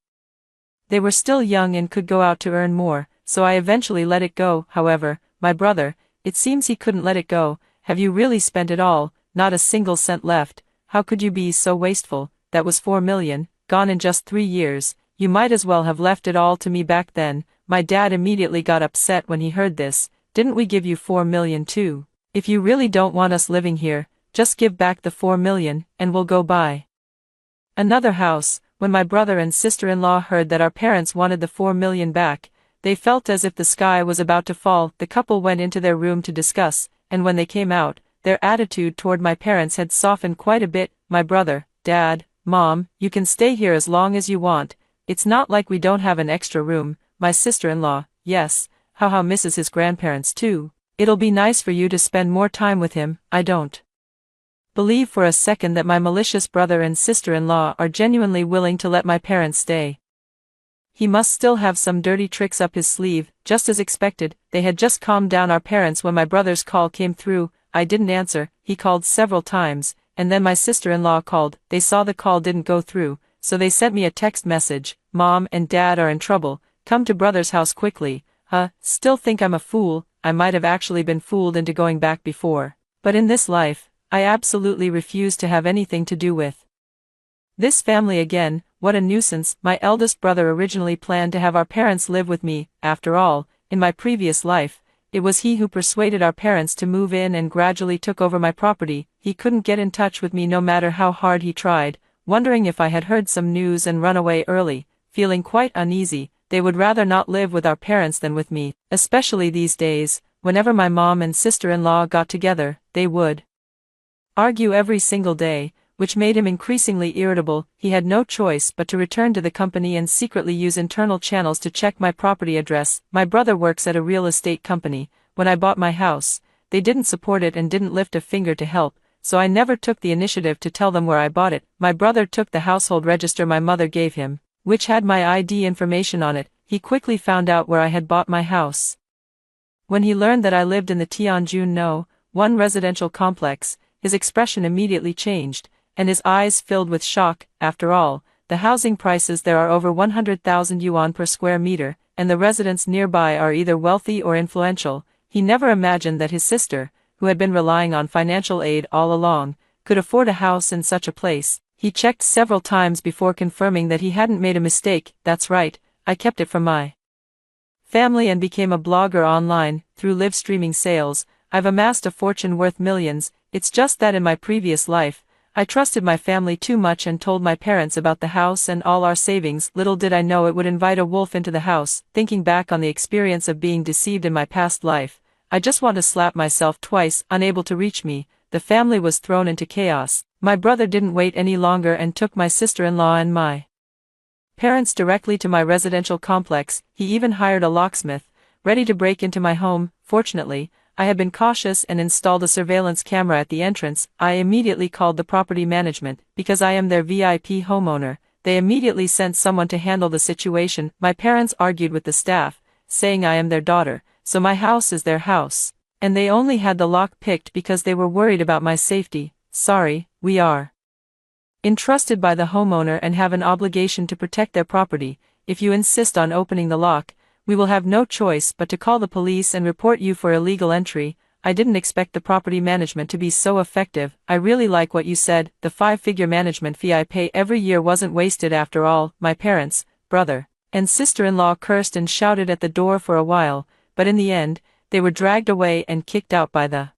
they were still young and could go out to earn more, so I eventually let it go. However, my brother, it seems he couldn't let it go. Have you really spent it all? Not a single cent left. How could you be so wasteful? That was 4 million, gone in just 3 years. You might as well have left it all to me back then. My dad immediately got upset when he heard this. Didn't we give you 4 million too? If you really don't want us living here, just give back the 4 million, and we'll go buy another house. When my brother and sister-in-law heard that our parents wanted the 4 million back, they felt as if the sky was about to fall. The couple went into their room to discuss, and when they came out, their attitude toward my parents had softened quite a bit. My brother, Dad, Mom, you can stay here as long as you want. It's not like we don't have an extra room. My sister-in-law, yes, How misses his grandparents too. It'll be nice for you to spend more time with him. I don't believe for a second that my malicious brother and sister-in-law are genuinely willing to let my parents stay. He must still have some dirty tricks up his sleeve. Just as expected, they had just calmed down our parents when my brother's call came through. I didn't answer. He called several times, and then my sister-in-law called. They saw the call didn't go through, so they sent me a text message. Mom and Dad are in trouble. Come to brother's house quickly. Still think I'm a fool. I might have actually been fooled into going back before. But in this life, I absolutely refuse to have anything to do with this family again. What a nuisance. My eldest brother originally planned to have our parents live with me. After all, in my previous life, it was he who persuaded our parents to move in and gradually took over my property. He couldn't get in touch with me no matter how hard he tried, wondering if I had heard some news and run away early, feeling quite uneasy. They would rather not live with our parents than with me, especially these days. Whenever my mom and sister-in-law got together, they would argue every single day, which made him increasingly irritable. He had no choice but to return to the company and secretly use internal channels to check my property address. My brother works at a real estate company. When I bought my house, they didn't support it and didn't lift a finger to help, so I never took the initiative to tell them where I bought it. My brother took the household register my mother gave him, which had my ID information on it. He quickly found out where I had bought my house. When he learned that I lived in the Tianjin No. 1 residential complex, his expression immediately changed, and his eyes filled with shock. After all, the housing prices there are over 100,000 yuan per square meter, and the residents nearby are either wealthy or influential. He never imagined that his sister, who had been relying on financial aid all along, could afford a house in such a place. He checked several times before confirming that he hadn't made a mistake. That's right, I kept it from my family and became a blogger online. Through live streaming sales, I've amassed a fortune worth millions. It's just that in my previous life, I trusted my family too much and told my parents about the house and all our savings. Little did I know it would invite a wolf into the house. Thinking back on the experience of being deceived in my past life, I just want to slap myself twice. Unable to reach me, the family was thrown into chaos. My brother didn't wait any longer and took my sister-in-law and my parents directly to my residential complex. He even hired a locksmith, ready to break into my home. Fortunately, I had been cautious and installed a surveillance camera at the entrance. I immediately called the property management. Because I am their VIP homeowner, they immediately sent someone to handle the situation. My parents argued with the staff, saying I am their daughter, so my house is their house, and they only had the lock picked because they were worried about my safety. Sorry, we are entrusted by the homeowner and have an obligation to protect their property. If you insist on opening the lock, we will have no choice but to call the police and report you for illegal entry. I didn't expect the property management to be so effective. I really like what you said. The 5-figure management fee I pay every year wasn't wasted after all. My parents, brother, and sister-in-law cursed and shouted at the door for a while, but in the end, they were dragged away and kicked out by the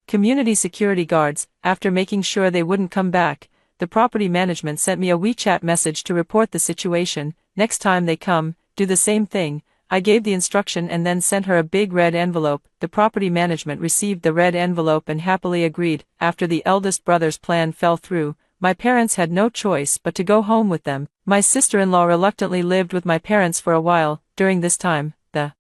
community security guards. After making sure they wouldn't come back, the property management sent me a WeChat message to report the situation. Next time they come, do the same thing. I gave the instruction and then sent her a big red envelope. The property management received the red envelope and happily agreed. After the eldest brother's plan fell through, my parents had no choice but to go home with them. My sister-in-law reluctantly lived with my parents for a while. During this time, the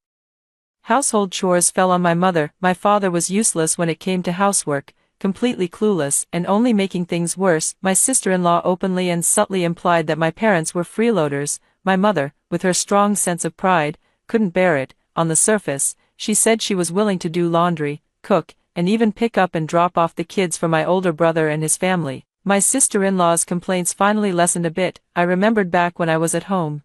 household chores fell on my mother. My father was useless when it came to housework, completely clueless and only making things worse. My sister-in-law openly and subtly implied that my parents were freeloaders. My mother, with her strong sense of pride, couldn't bear it. On the surface, she said she was willing to do laundry, cook, and even pick up and drop off the kids for my older brother and his family. My sister-in-law's complaints finally lessened a bit. I remembered back when I was at home.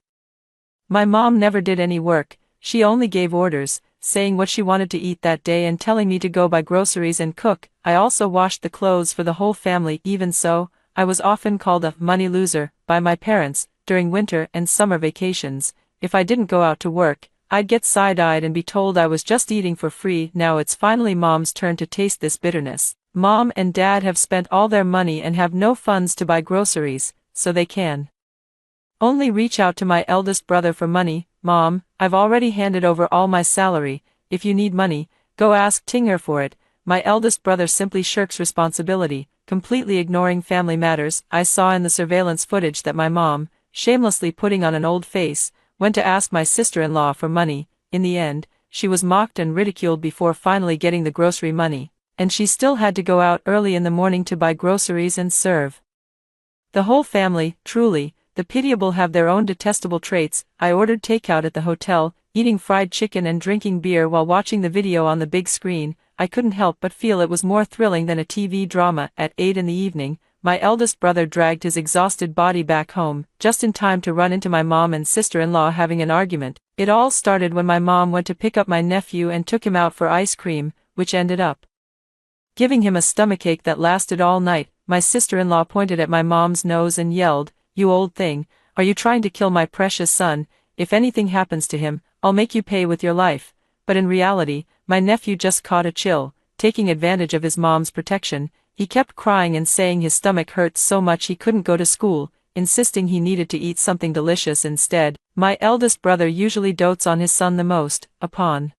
My mom never did any work. She only gave orders, saying what she wanted to eat that day and telling me to go buy groceries and cook. I also washed the clothes for the whole family. Even so, I was often called a money loser by my parents. During winter and summer vacations, if I didn't go out to work, I'd get side-eyed and be told I was just eating for free. Now it's finally Mom's turn to taste this bitterness. Mom and Dad have spent all their money and have no funds to buy groceries, so they can only reach out to my eldest brother for money. Mom, I've already handed over all my salary. If you need money, go ask Tinger for it. My eldest brother simply shirks responsibility, completely ignoring family matters. I saw in the surveillance footage that my mom, shamelessly putting on an old face, went to ask my sister-in-law for money. In the end, she was mocked and ridiculed before finally getting the grocery money, and she still had to go out early in the morning to buy groceries and serve the whole family. Truly, the pitiable have their own detestable traits. I ordered takeout at the hotel, eating fried chicken and drinking beer while watching the video on the big screen. I couldn't help but feel it was more thrilling than a TV drama. At 8 in the evening, my eldest brother dragged his exhausted body back home, just in time to run into my mom and sister-in-law having an argument. It all started when my mom went to pick up my nephew and took him out for ice cream, which ended up giving him a stomachache that lasted all night. My sister-in-law pointed at my mom's nose and yelled, "You old thing, are you trying to kill my precious son? If anything happens to him, I'll make you pay with your life." but in reality, my nephew just caught a chill, taking advantage of his mom's protection. He kept crying and saying his stomach hurt so much he couldn't go to school, insisting he needed to eat something delicious instead. My eldest brother usually dotes on his son the most. Upon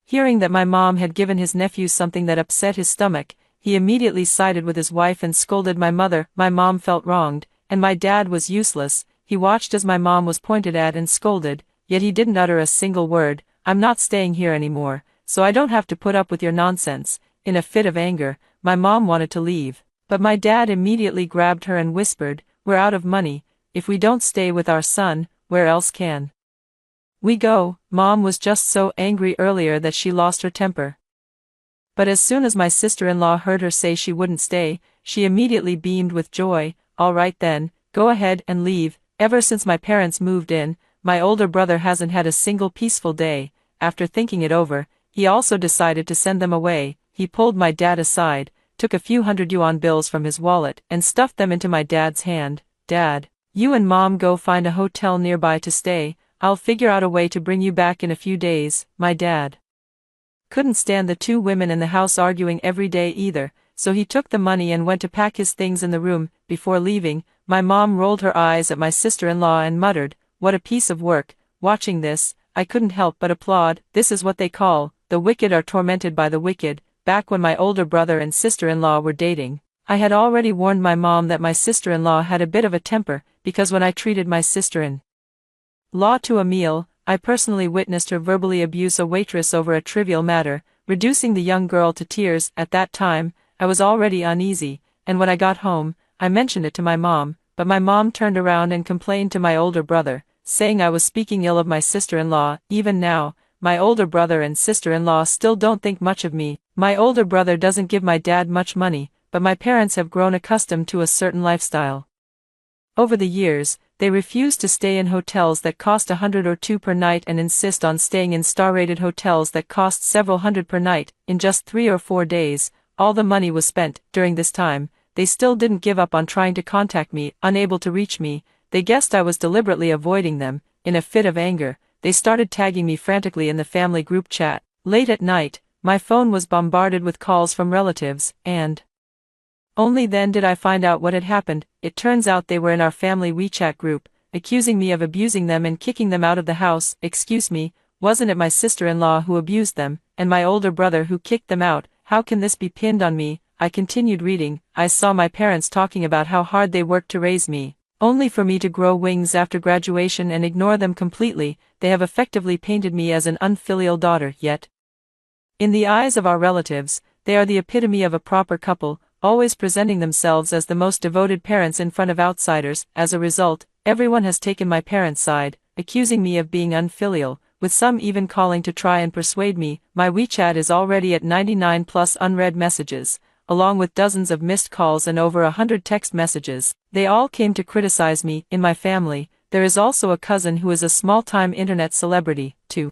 hearing that my mom had given his nephew something that upset his stomach, he immediately sided with his wife and scolded my mother. My mom felt wronged, and my dad was useless. He watched as my mom was pointed at and scolded, yet he didn't utter a single word. "I'm not staying here anymore, so I don't have to put up with your nonsense." In a fit of anger, my mom wanted to leave, but my dad immediately grabbed her and whispered, "We're out of money. If we don't stay with our son, where else can we go?" Mom was just so angry earlier that she lost her temper. But as soon as my sister-in-law heard her say she wouldn't stay, she immediately beamed with joy. "All right then, go ahead and leave." Ever since my parents moved in, my older brother hasn't had a single peaceful day. After thinking it over, he also decided to send them away. He pulled my dad aside, took a few $100 bills from his wallet, and stuffed them into my dad's hand. "Dad, you and Mom go find a hotel nearby to stay. I'll figure out a way to bring you back in a few days." My dad couldn't stand the two women in the house arguing every day either, so he took the money and went to pack his things in the room. Before leaving, my mom rolled her eyes at my sister-in-law and muttered, "What a piece of work." Watching this, I couldn't help but applaud. This is what they call, "The wicked are tormented by the wicked." Back when my older brother and sister-in-law were dating, I had already warned my mom that my sister-in-law had a bit of a temper, because when I treated my sister-in-law to a meal, I personally witnessed her verbally abuse a waitress over a trivial matter, reducing the young girl to tears. At that time, I was already uneasy, and when I got home, I mentioned it to my mom, but my mom turned around and complained to my older brother, saying I was speaking ill of my sister-in-law. Even now, my older brother and sister-in-law still don't think much of me. My older brother doesn't give my dad much money, but my parents have grown accustomed to a certain lifestyle. Over the years, they refuse to stay in hotels that cost $100 or $200 per night and insist on staying in star-rated hotels that cost several hundred per night. In just 3 or 4 days, all the money was spent. During this time, they still didn't give up on trying to contact me. Unable to reach me, they guessed I was deliberately avoiding them. In a fit of anger, they started tagging me frantically in the family group chat. Late at night, my phone was bombarded with calls from relatives, and only then did I find out what had happened. It turns out they were in our family WeChat group, accusing me of abusing them and kicking them out of the house. Excuse me, wasn't it my sister-in-law who abused them, and my older brother who kicked them out? How can this be pinned on me? I continued reading. I saw my parents talking about how hard they worked to raise me, only for me to grow wings after graduation and ignore them completely. They have effectively painted me as an unfilial daughter, yet in the eyes of our relatives, they are the epitome of a proper couple, always presenting themselves as the most devoted parents in front of outsiders. As a result, everyone has taken my parents' side, accusing me of being unfilial, with some even calling to try and persuade me. My WeChat is already at 99 plus unread messages, along with dozens of missed calls and over 100 text messages. They all came to criticize me. In my family, there is also a cousin who is a small-time internet celebrity. To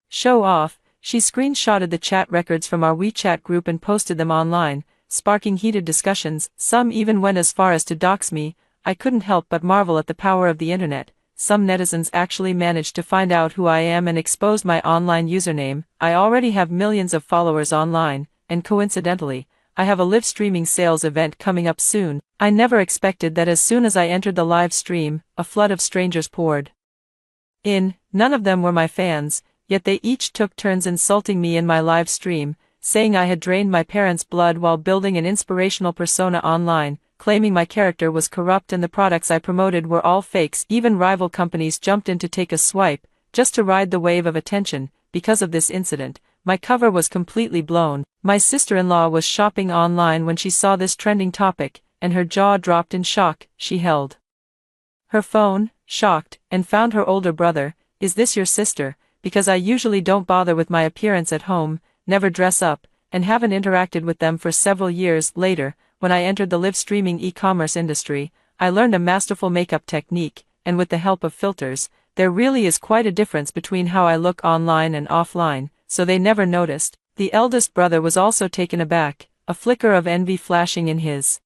show off, she screenshotted the chat records from our WeChat group and posted them online, sparking heated discussions. Some even went as far as to dox me. I couldn't help but marvel at the power of the internet. Some netizens actually managed to find out who I am and exposed my online username. I already have millions of followers online, and coincidentally, I have a live streaming sales event coming up soon. I never expected that as soon as I entered the live stream, a flood of strangers poured in. None of them were my fans, yet they each took turns insulting me in my live stream, saying I had drained my parents' blood while building an inspirational persona online, claiming my character was corrupt and the products I promoted were all fakes. Even rival companies jumped in to take a swipe, just to ride the wave of attention. Because of this incident, my cover was completely blown. My sister-in-law was shopping online when she saw this trending topic, and her jaw dropped in shock. She held her phone, shocked, and found her older brother. "Is this your sister? Because I usually don't bother with my appearance at home, never dress up, and haven't interacted with them for several years." Later, when I entered the live streaming e-commerce industry, I learned a masterful makeup technique, and with the help of filters, there really is quite a difference between how I look online and offline, so they never noticed. The eldest brother was also taken aback, a flicker of envy flashing in his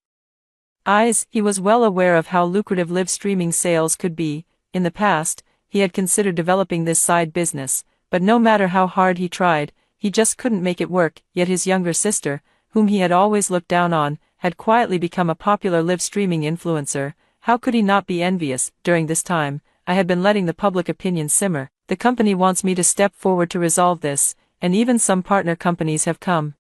eyes. He was well aware of how lucrative live streaming sales could be. In the past, he had considered developing this side business, but no matter how hard he tried, he just couldn't make it work. Yet his younger sister, whom he had always looked down on, had quietly become a popular live streaming influencer. How could he not be envious? During this time, I had been letting the public opinion simmer. The company wants me to step forward to resolve this, and even some partner companies have come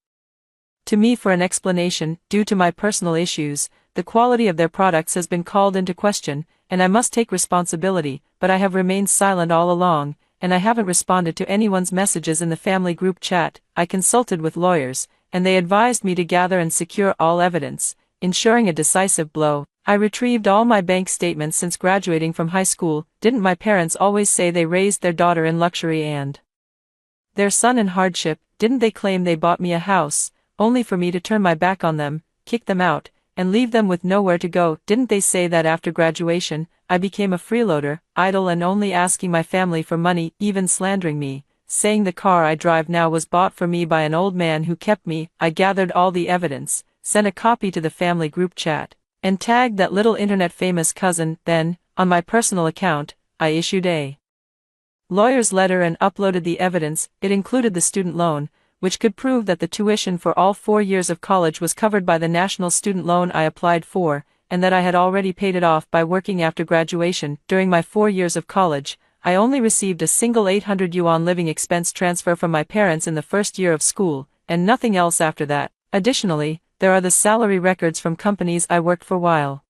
to me for an explanation. Due to my personal issues, the quality of their products has been called into question, and I must take responsibility, but I have remained silent all along, and I haven't responded to anyone's messages in the family group chat. I consulted with lawyers, and they advised me to gather and secure all evidence, ensuring a decisive blow. I retrieved all my bank statements since graduating from high school. Didn't my parents always say they raised their daughter in luxury and their son in hardship? Didn't they claim they bought me a house, only for me to turn my back on them, kick them out, and leave them with nowhere to go? Didn't they say that after graduation, I became a freeloader, idle and only asking my family for money, even slandering me, saying the car I drive now was bought for me by an old man who kept me? I gathered all the evidence, sent a copy to the family group chat, and tagged that little internet famous cousin. Then, on my personal account, I issued a lawyer's letter and uploaded the evidence. It included the student loan, which could prove that the tuition for all 4 years of college was covered by the national student loan I applied for, and that I had already paid it off by working after graduation. During my 4 years of college, I only received a single 800 yuan living expense transfer from my parents in the first year of school, and nothing else after that. Additionally, there are the salary records from companies I worked for while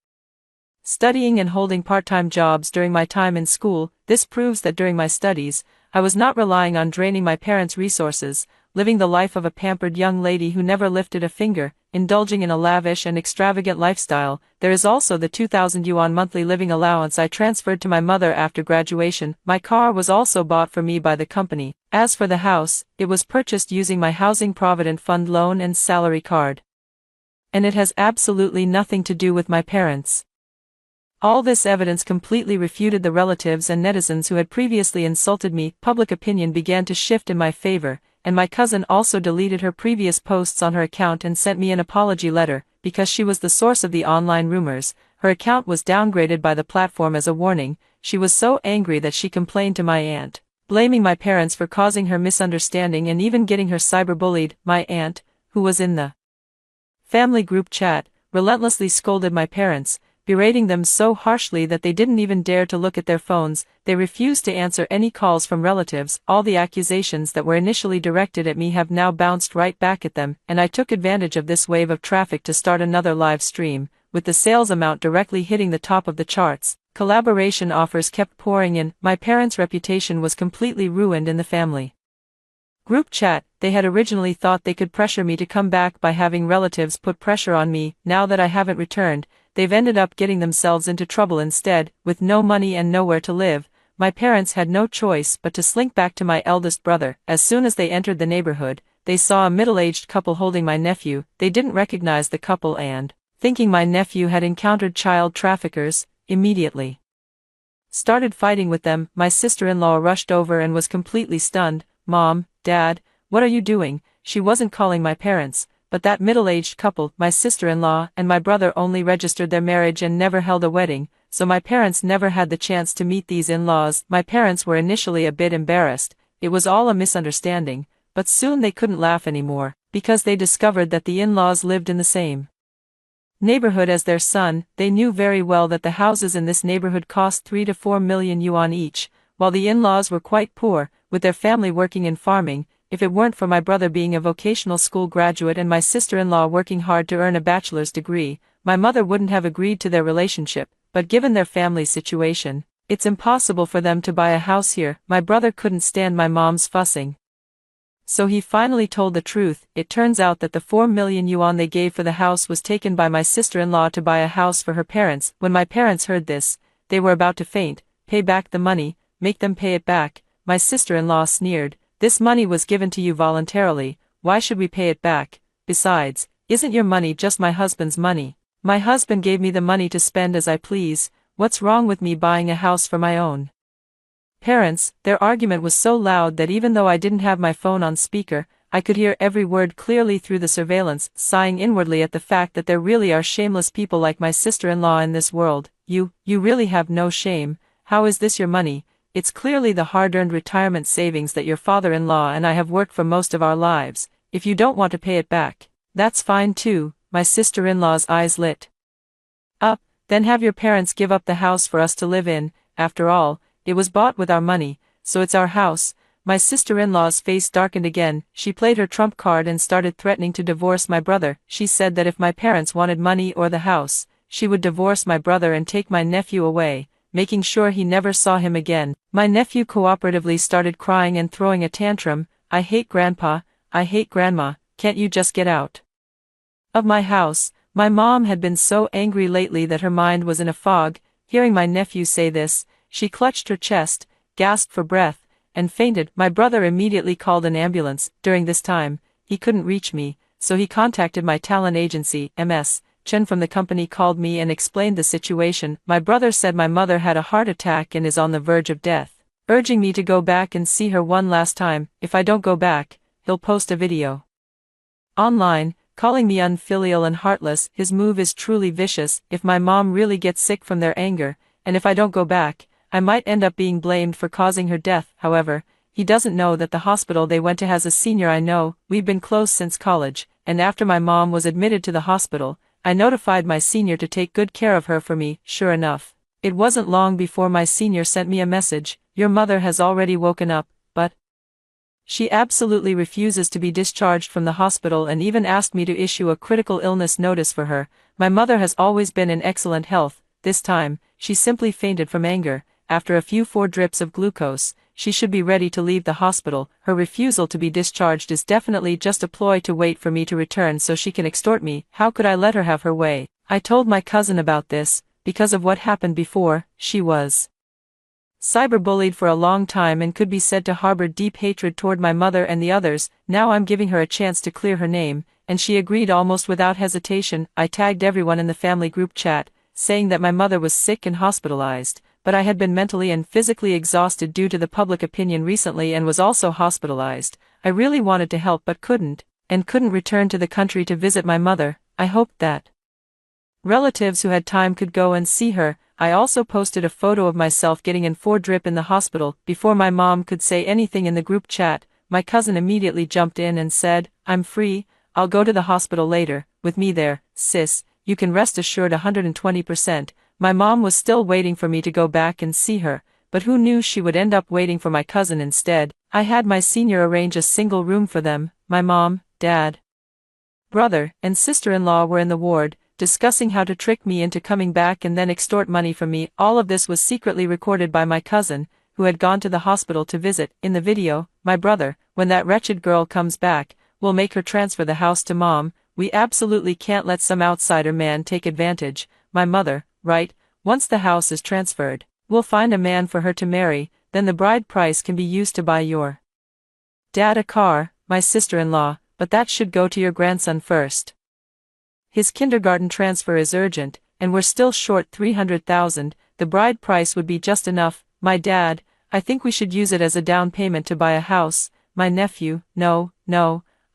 studying and holding part-time jobs during my time in school. This proves that during my studies, I was not relying on draining my parents' resources, living the life of a pampered young lady who never lifted a finger, indulging in a lavish and extravagant lifestyle. There is also the 2,000 yuan monthly living allowance I transferred to my mother after graduation. My car was also bought for me by the company. As for the house, it was purchased using my Housing Provident Fund loan and salary card, and it has absolutely nothing to do with my parents. All this evidence completely refuted the relatives and netizens who had previously insulted me. Public opinion began to shift in my favor, and my cousin also deleted her previous posts on her account and sent me an apology letter. Because she was the source of the online rumors, her account was downgraded by the platform as a warning. She was so angry that she complained to my aunt, blaming my parents for causing her misunderstanding and even getting her cyberbullied. My aunt, who was in the family group chat, relentlessly scolded my parents, berating them so harshly that they didn't even dare to look at their phones. They refused to answer any calls from relatives. All the accusations that were initially directed at me have now bounced right back at them, and I took advantage of this wave of traffic to start another live stream, with the sales amount directly hitting the top of the charts. Collaboration offers kept pouring in. My parents' reputation was completely ruined in the family group chat. They had originally thought they could pressure me to come back by having relatives put pressure on me. Now that I haven't returned, they've ended up getting themselves into trouble instead. With no money and nowhere to live, my parents had no choice but to slink back to my eldest brother. As soon as they entered the neighborhood, they saw a middle-aged couple holding my nephew. They didn't recognize the couple and, thinking my nephew had encountered child traffickers, immediately started fighting with them. My sister-in-law rushed over and was completely stunned. "Mom, Dad, what are you doing?" She wasn't calling my parents, but that middle-aged couple. My sister-in-law and my brother only registered their marriage and never held a wedding, so my parents never had the chance to meet these in-laws. My parents were initially a bit embarrassed. It was all a misunderstanding, but soon they couldn't laugh anymore, because they discovered that the in-laws lived in the same neighborhood as their son. They knew very well that the houses in this neighborhood cost 3 to 4 million yuan each, while the in-laws were quite poor, with their family working in farming. If it weren't for my brother being a vocational school graduate and my sister-in-law working hard to earn a bachelor's degree, my mother wouldn't have agreed to their relationship. But given their family situation, it's impossible for them to buy a house here. My brother couldn't stand my mom's fussing, so he finally told the truth. It turns out that the 4 million yuan they gave for the house was taken by my sister-in-law to buy a house for her parents. When my parents heard this, they were about to faint. "Pay back the money, make them pay it back," my sister-in-law sneered. "This money was given to you voluntarily, why should we pay it back? Besides, isn't your money just my husband's money? My husband gave me the money to spend as I please. What's wrong with me buying a house for my own parents?" Their argument was so loud that even though I didn't have my phone on speaker, I could hear every word clearly through the surveillance, sighing inwardly at the fact that there really are shameless people like my sister-in-law in this world. You really have no shame. How is this your money? It's clearly the hard-earned retirement savings that your father-in-law and I have worked for most of our lives. If you don't want to pay it back, that's fine too." My sister-in-law's eyes lit up. "Then have your parents give up the house for us to live in. After all, it was bought with our money, so it's our house." My sister-in-law's face darkened again. She played her trump card and started threatening to divorce my brother. She said that if my parents wanted money or the house, she would divorce my brother and take my nephew away, making sure he never saw him again. My nephew cooperatively started crying and throwing a tantrum. "I hate Grandpa, I hate Grandma, can't you just get out of my house?" My mom had been so angry lately that her mind was in a fog. Hearing my nephew say this, she clutched her chest, gasped for breath, and fainted. My brother immediately called an ambulance. During this time, he couldn't reach me, so he contacted my talent agency, MS. Chen from the company called me and explained the situation. My brother said my mother had a heart attack and is on the verge of death, urging me to go back and see her one last time. If I don't go back, he'll post a video online, calling me unfilial and heartless. His move is truly vicious. If my mom really gets sick from their anger, and if I don't go back, I might end up being blamed for causing her death. However, he doesn't know that the hospital they went to has a senior I know. We've been close since college, and after my mom was admitted to the hospital, I notified my senior to take good care of her for me. Sure enough, it wasn't long before my senior sent me a message: "Your mother has already woken up, but she absolutely refuses to be discharged from the hospital and even asked me to issue a critical illness notice for her. My mother has always been in excellent health. This time, she simply fainted from anger. After a few 4 drips of glucose, she should be ready to leave the hospital. Her refusal to be discharged is definitely just a ploy to wait for me to return so she can extort me. How could I let her have her way?" I told my cousin about this. Because of what happened before, she was cyberbullied for a long time and could be said to harbor deep hatred toward my mother and the others. Now I'm giving her a chance to clear her name, and she agreed almost without hesitation. I tagged everyone in the family group chat, saying that my mother was sick and hospitalized, but I had been mentally and physically exhausted due to the public opinion recently and was also hospitalized. I really wanted to help but couldn't return to the country to visit my mother. I hoped that relatives who had time could go and see her. I also posted a photo of myself getting in 4 drip in the hospital. Before my mom could say anything in the group chat, my cousin immediately jumped in and said, "I'm free, I'll go to the hospital later, with me there, sis, you can rest assured 120%. My mom was still waiting for me to go back and see her, but who knew she would end up waiting for my cousin instead. I had my senior arrange a single room for them. My mom, dad, brother, and sister-in-law were in the ward, discussing how to trick me into coming back and then extort money from me. All of this was secretly recorded by my cousin, who had gone to the hospital to visit. In the video, my brother, "When that wretched girl comes back, we'll make her transfer the house to mom. We absolutely can't let some outsider man take advantage." My mother, "Right, once the house is transferred, we'll find a man for her to marry, then the bride price can be used to buy your dad a car." My sister-in-law, "But that should go to your grandson first. His kindergarten transfer is urgent, and we're still short 300,000, the bride price would be just enough." My dad, "I think we should use it as a down payment to buy a house." My nephew, No,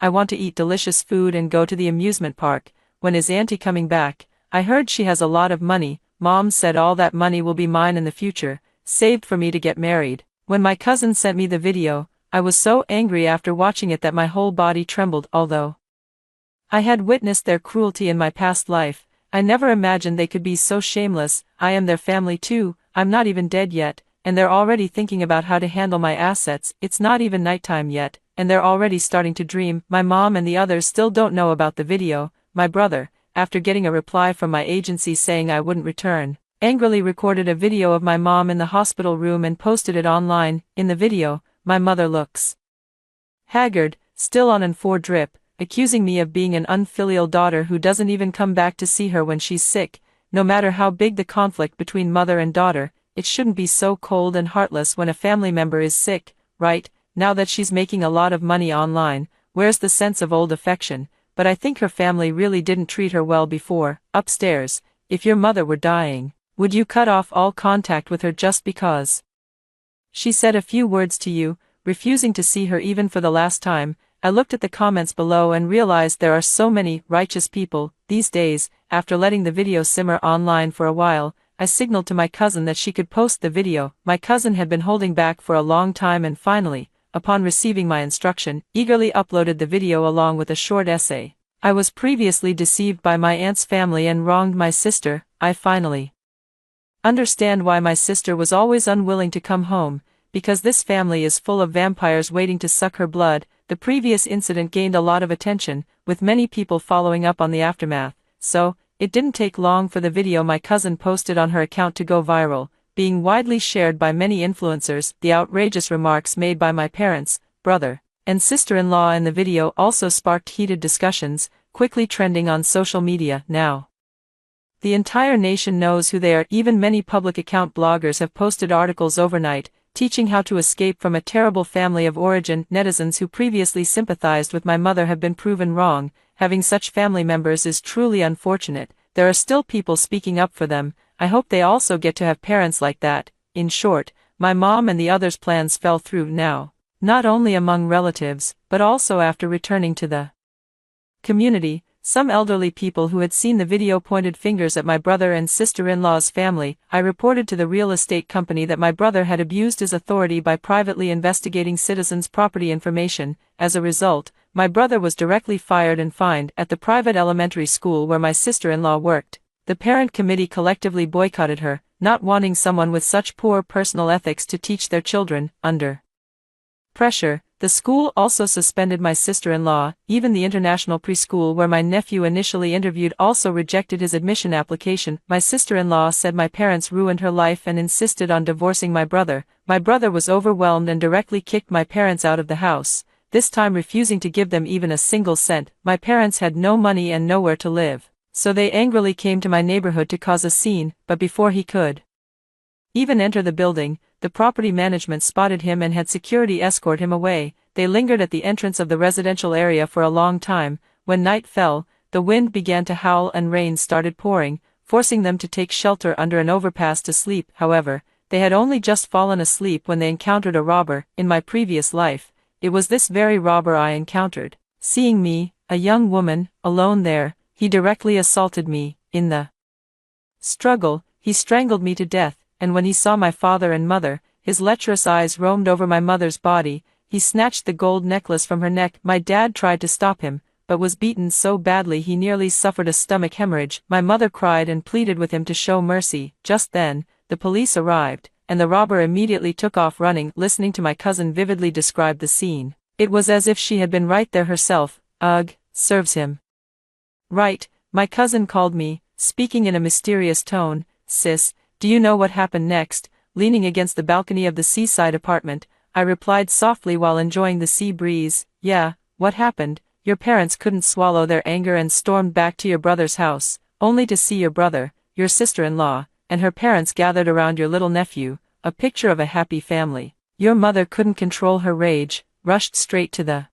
I want to eat delicious food and go to the amusement park. When is auntie coming back? I heard she has a lot of money. Mom said all that money will be mine in the future, saved for me to get married. When my cousin sent me the video, I was so angry after watching it that my whole body trembled. Although I had witnessed their cruelty in my past life, I never imagined they could be so shameless. I am their family too. I'm not even dead yet, and they're already thinking about how to handle my assets. It's not even nighttime yet, and they're already starting to dream. My mom and the others still don't know about the video. My brother, after getting a reply from my agency saying I wouldn't return, angrily recorded a video of my mom in the hospital room and posted it online. In the video, my mother looks haggard, still on an 4 drip, accusing me of being an unfilial daughter who doesn't even come back to see her when she's sick. No matter how big the conflict between mother and daughter, it shouldn't be so cold and heartless when a family member is sick, right? Now that she's making a lot of money online, where's the sense of old affection? But I think her family really didn't treat her well before. Upstairs, if your mother were dying, would you cut off all contact with her just because she said a few words to you, refusing to see her even for the last time? I looked at the comments below and realized there are so many righteous people these days. After letting the video simmer online for a while, I signaled to my cousin that she could post the video. My cousin had been holding back for a long time and finally, upon receiving my instruction, eagerly uploaded the video along with a short essay. I was previously deceived by my aunt's family and wronged my sister. I finally understand why my sister was always unwilling to come home, because this family is full of vampires waiting to suck her blood. The previous incident gained a lot of attention, with many people following up on the aftermath, so it didn't take long for the video my cousin posted on her account to go viral, being widely shared by many influencers. The outrageous remarks made by my parents, brother, and sister-in-law in the video also sparked heated discussions, quickly trending on social media. Now the entire nation knows who they are. Even many public account bloggers have posted articles overnight, teaching how to escape from a terrible family of origin. Netizens who previously sympathized with my mother have been proven wrong. Having such family members is truly unfortunate. There are still people speaking up for them. I hope they also get to have parents like that. In short, my mom and the others' plans fell through now, not only among relatives, but also after returning to the community. Some elderly people who had seen the video pointed fingers at my brother and sister-in-law's family. I reported to the real estate company that my brother had abused his authority by privately investigating citizens' property information. As a result, my brother was directly fired and fined. At the private elementary school where my sister-in-law worked, the parent committee collectively boycotted her, not wanting someone with such poor personal ethics to teach their children. Under pressure, the school also suspended my sister-in-law. Even the international preschool where my nephew initially interviewed also rejected his admission application. My sister-in-law said my parents ruined her life and insisted on divorcing my brother. My brother was overwhelmed and directly kicked my parents out of the house, this time refusing to give them even a single cent. My parents had no money and nowhere to live, so they angrily came to my neighborhood to cause a scene. But before he could even enter the building, the property management spotted him and had security escort him away. They lingered at the entrance of the residential area for a long time. When night fell, the wind began to howl and rain started pouring, forcing them to take shelter under an overpass to sleep. However, they had only just fallen asleep when they encountered a robber. In my previous life, it was this very robber I encountered. Seeing me, a young woman, alone there, he directly assaulted me. In the struggle, he strangled me to death. And when he saw my father and mother, his lecherous eyes roamed over my mother's body. He snatched the gold necklace from her neck. My dad tried to stop him, but was beaten so badly he nearly suffered a stomach hemorrhage. My mother cried and pleaded with him to show mercy. Just then, the police arrived, and the robber immediately took off running. Listening to my cousin vividly describe the scene, it was as if she had been right there herself. Ugh, serves him right. My cousin called me, speaking in a mysterious tone. Sis, do you know what happened next? Leaning against the balcony of the seaside apartment, I replied softly while enjoying the sea breeze. Yeah, what happened? Your parents couldn't swallow their anger and stormed back to your brother's house, only to see your brother, your sister-in-law, and her parents gathered around your little nephew, a picture of a happy family. Your mother couldn't control her rage, rushed straight to the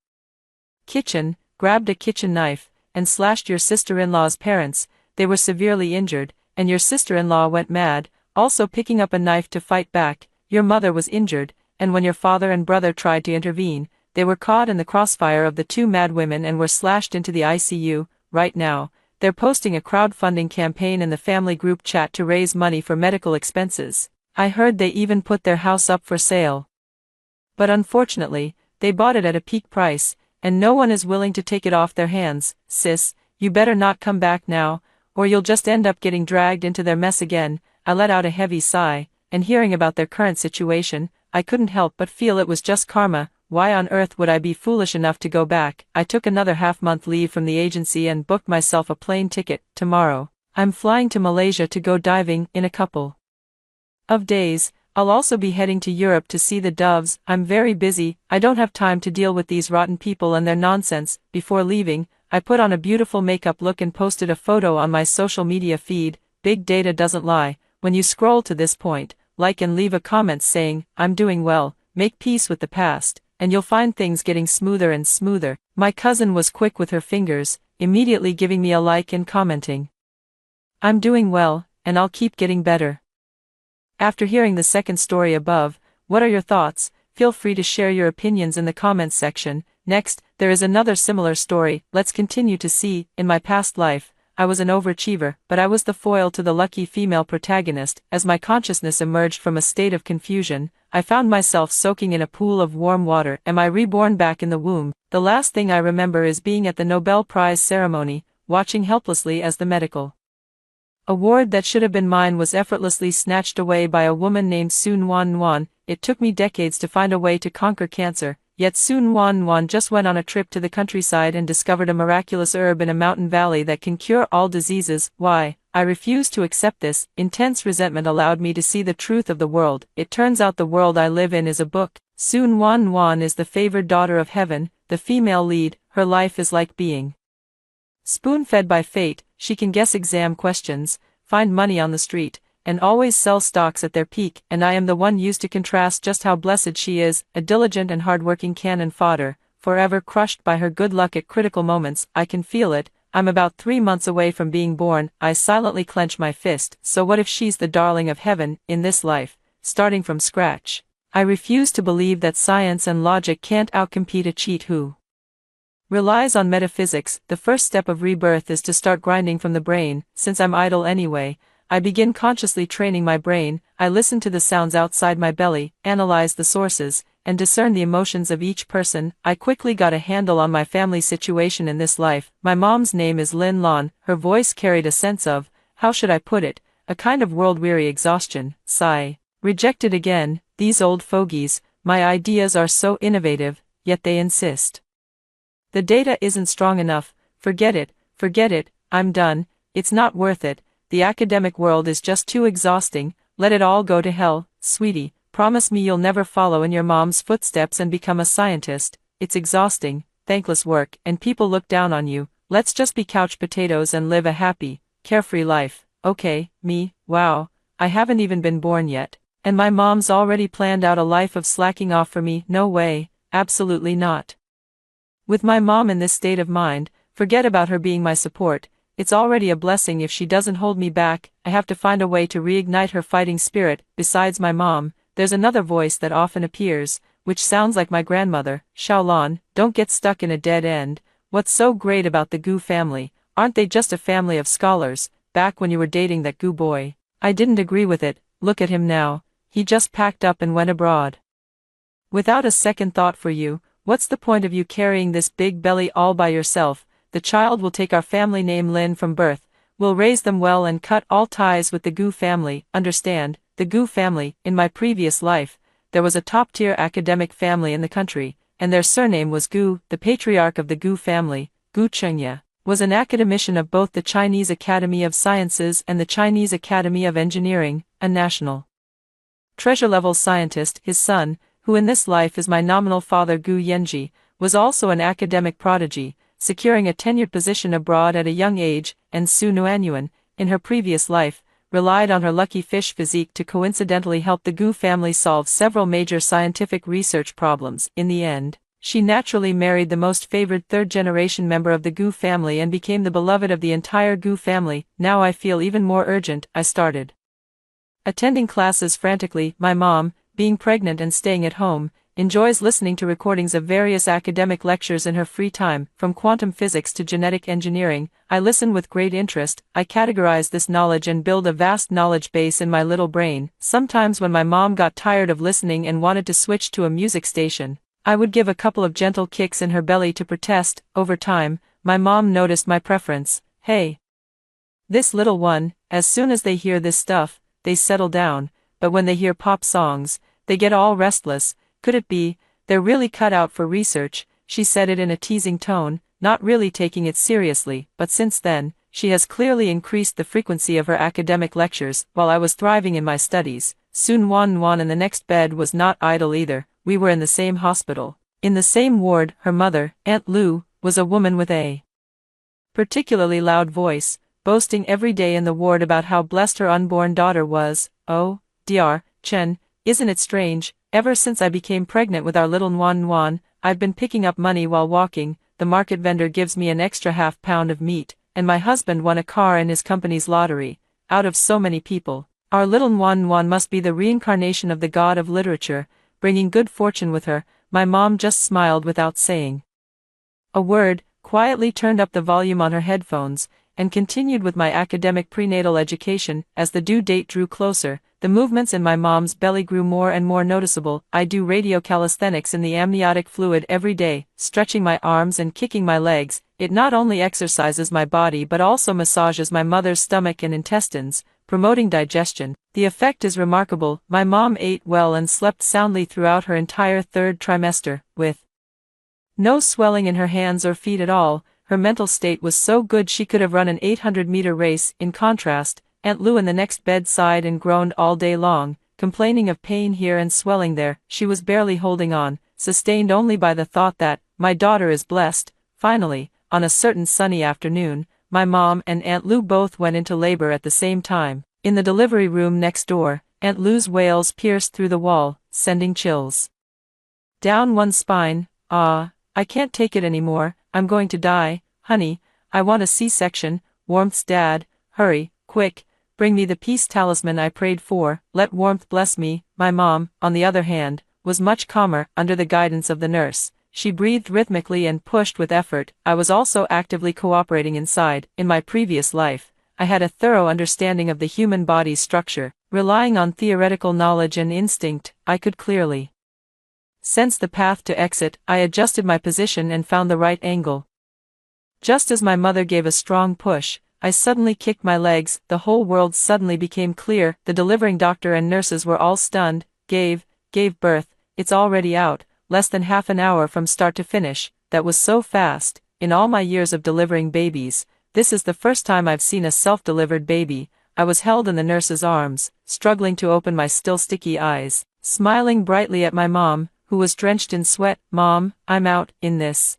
kitchen, grabbed a kitchen knife, and slashed your sister-in-law's parents. They were severely injured, and your sister-in-law went mad, also picking up a knife to fight back. Your mother was injured, and when your father and brother tried to intervene, they were caught in the crossfire of the two mad women and were slashed into the ICU. Right now, they're posting a crowdfunding campaign in the family group chat to raise money for medical expenses. I heard they even put their house up for sale. But unfortunately, they bought it at a peak price, and no one is willing to take it off their hands. Sis, you better not come back now, or you'll just end up getting dragged into their mess again. I let out a heavy sigh, and hearing about their current situation, I couldn't help but feel it was just karma. Why on earth would I be foolish enough to go back? I took another half-month leave from the agency and booked myself a plane ticket. Tomorrow, I'm flying to Malaysia to go diving. In a couple of days, I'll also be heading to Europe to see the doves. I'm very busy. I don't have time to deal with these rotten people and their nonsense. Before leaving, I put on a beautiful makeup look and posted a photo on my social media feed. Big data doesn't lie. When you scroll to this point, like and leave a comment saying, I'm doing well, make peace with the past, and you'll find things getting smoother and smoother. My cousin was quick with her fingers, immediately giving me a like and commenting, I'm doing well, and I'll keep getting better. After hearing the second story above, what are your thoughts? Feel free to share your opinions in the comments section. Next, there is another similar story. Let's continue to see. In my past life, I was an overachiever, but I was the foil to the lucky female protagonist. As my consciousness emerged from a state of confusion, I found myself soaking in a pool of warm water. Am I reborn back in the womb? The last thing I remember is being at the Nobel Prize ceremony, watching helplessly as the medical award that should have been mine was effortlessly snatched away by a woman named Sun Wan Wan. It took me decades to find a way to conquer cancer, yet Sun Wan Wan just went on a trip to the countryside and discovered a miraculous herb in a mountain valley that can cure all diseases. Why? I refused to accept this. Intense resentment allowed me to see the truth of the world. It turns out the world I live in is a book. Sun Wan Wan is the favored daughter of heaven, the female lead. Her life is like being spoon-fed by fate. She can guess exam questions, find money on the street, and always sell stocks at their peak, and I am the one used to contrast just how blessed she is, a diligent and hardworking cannon fodder, forever crushed by her good luck at critical moments. I can feel it. I'm about 3 months away from being born. I silently clench my fist. So what if she's the darling of heaven, in this life, starting from scratch? I refuse to believe that science and logic can't outcompete a cheat who relies on metaphysics. The first step of rebirth is to start grinding from the brain. Since I'm idle anyway, I begin consciously training my brain. I listen to the sounds outside my belly, analyze the sources, and discern the emotions of each person. I quickly got a handle on my family situation in this life. My mom's name is Lin Lon. Her voice carried a sense of, how should I put it, a kind of world-weary exhaustion. Sigh. Rejected again. These old fogies. My ideas are so innovative, yet they insist the data isn't strong enough. Forget it, I'm done, it's not worth it. The academic world is just too exhausting. Let it all go to hell. Sweetie, promise me you'll never follow in your mom's footsteps and become a scientist. It's exhausting, thankless work, and people look down on you. Let's just be couch potatoes and live a happy, carefree life. Okay, me, wow, I haven't even been born yet. And my mom's already planned out a life of slacking off for me. No way, absolutely not. With my mom in this state of mind, forget about her being my support. It's already a blessing if she doesn't hold me back. I have to find a way to reignite her fighting spirit. Besides my mom, there's another voice that often appears, which sounds like my grandmother. Shaolon, don't get stuck in a dead end. What's so great about the Gu family? Aren't they just a family of scholars? Back when you were dating that Gu boy, I didn't agree with it. Look at him now. He just packed up and went abroad without a second thought for you. What's the point of you carrying this big belly all by yourself? The child will take our family name Lin from birth. We'll raise them well and cut all ties with the Gu family. Understand, the Gu family. In my previous life, there was a top-tier academic family in the country, and their surname was Gu. The patriarch of the Gu family, Gu Chengye, was an academician of both the Chinese Academy of Sciences and the Chinese Academy of Engineering, a national treasure-level scientist. His son, who in this life is my nominal father Gu Yenji, was also an academic prodigy, securing a tenured position abroad at a young age, and Su Nuanyuan, in her previous life, relied on her lucky fish physique to coincidentally help the Gu family solve several major scientific research problems. In the end, she naturally married the most favored third-generation member of the Gu family and became the beloved of the entire Gu family. Now I feel even more urgent. I started attending classes frantically. My mom, being pregnant and staying at home, enjoys listening to recordings of various academic lectures in her free time. From quantum physics to genetic engineering, I listen with great interest. I categorize this knowledge and build a vast knowledge base in my little brain. Sometimes when my mom got tired of listening and wanted to switch to a music station, I would give a couple of gentle kicks in her belly to protest. Over time, my mom noticed my preference. Hey, this little one, as soon as they hear this stuff, they settle down, but when they hear pop songs, they get all restless. Could it be, they're really cut out for research? She said it in a teasing tone, not really taking it seriously, but since then, she has clearly increased the frequency of her academic lectures. While I was thriving in my studies, Sun Wan Wan in the next bed was not idle either. We were in the same hospital, in the same ward. Her mother, Aunt Lu, was a woman with a particularly loud voice, boasting every day in the ward about how blessed her unborn daughter was. Oh, Dr. Chen, isn't it strange? Ever since I became pregnant with our little Nuan Nuan, I've been picking up money while walking. The market vendor gives me an extra half-pound of meat, and my husband won a car in his company's lottery. Out of so many people, our little Nuan Nuan must be the reincarnation of the god of literature, bringing good fortune with her. My mom just smiled without saying a word, quietly turned up the volume on her headphones, and continued with my academic prenatal education. As the due date drew closer, the movements in my mom's belly grew more and more noticeable. I do radiocalisthenics in the amniotic fluid every day, stretching my arms and kicking my legs. It not only exercises my body but also massages my mother's stomach and intestines, promoting digestion. The effect is remarkable. My mom ate well and slept soundly throughout her entire third trimester, with no swelling in her hands or feet at all. Her mental state was so good she could have run an 800-meter race. In contrast, Aunt Lou in the next bed sighed and groaned all day long, complaining of pain here and swelling there. She was barely holding on, sustained only by the thought that, my daughter is blessed. Finally, on a certain sunny afternoon, my mom and Aunt Lou both went into labor at the same time. In the delivery room next door, Aunt Lou's wails pierced through the wall, sending chills down one's spine. "Ah, I can't take it anymore, I'm going to die, honey, I want a C-section." "Warmth's dad, hurry, quick, bring me the peace talisman I prayed for, let warmth bless me." My mom, on the other hand, was much calmer. Under the guidance of the nurse, she breathed rhythmically and pushed with effort. I was also actively cooperating inside. In my previous life, I had a thorough understanding of the human body's structure. Relying on theoretical knowledge and instinct, I could clearly sense the path to exit. I adjusted my position and found the right angle. Just as my mother gave a strong push, I suddenly kicked my legs. The whole world suddenly became clear. The delivering doctor and nurses were all stunned. Gave birth. It's already out, less than half an hour from start to finish. That was so fast. In all my years of delivering babies, this is the first time I've seen a self-delivered baby. I was held in the nurse's arms, struggling to open my still sticky eyes, smiling brightly at my mom, who was drenched in sweat. "Mom, I'm out in this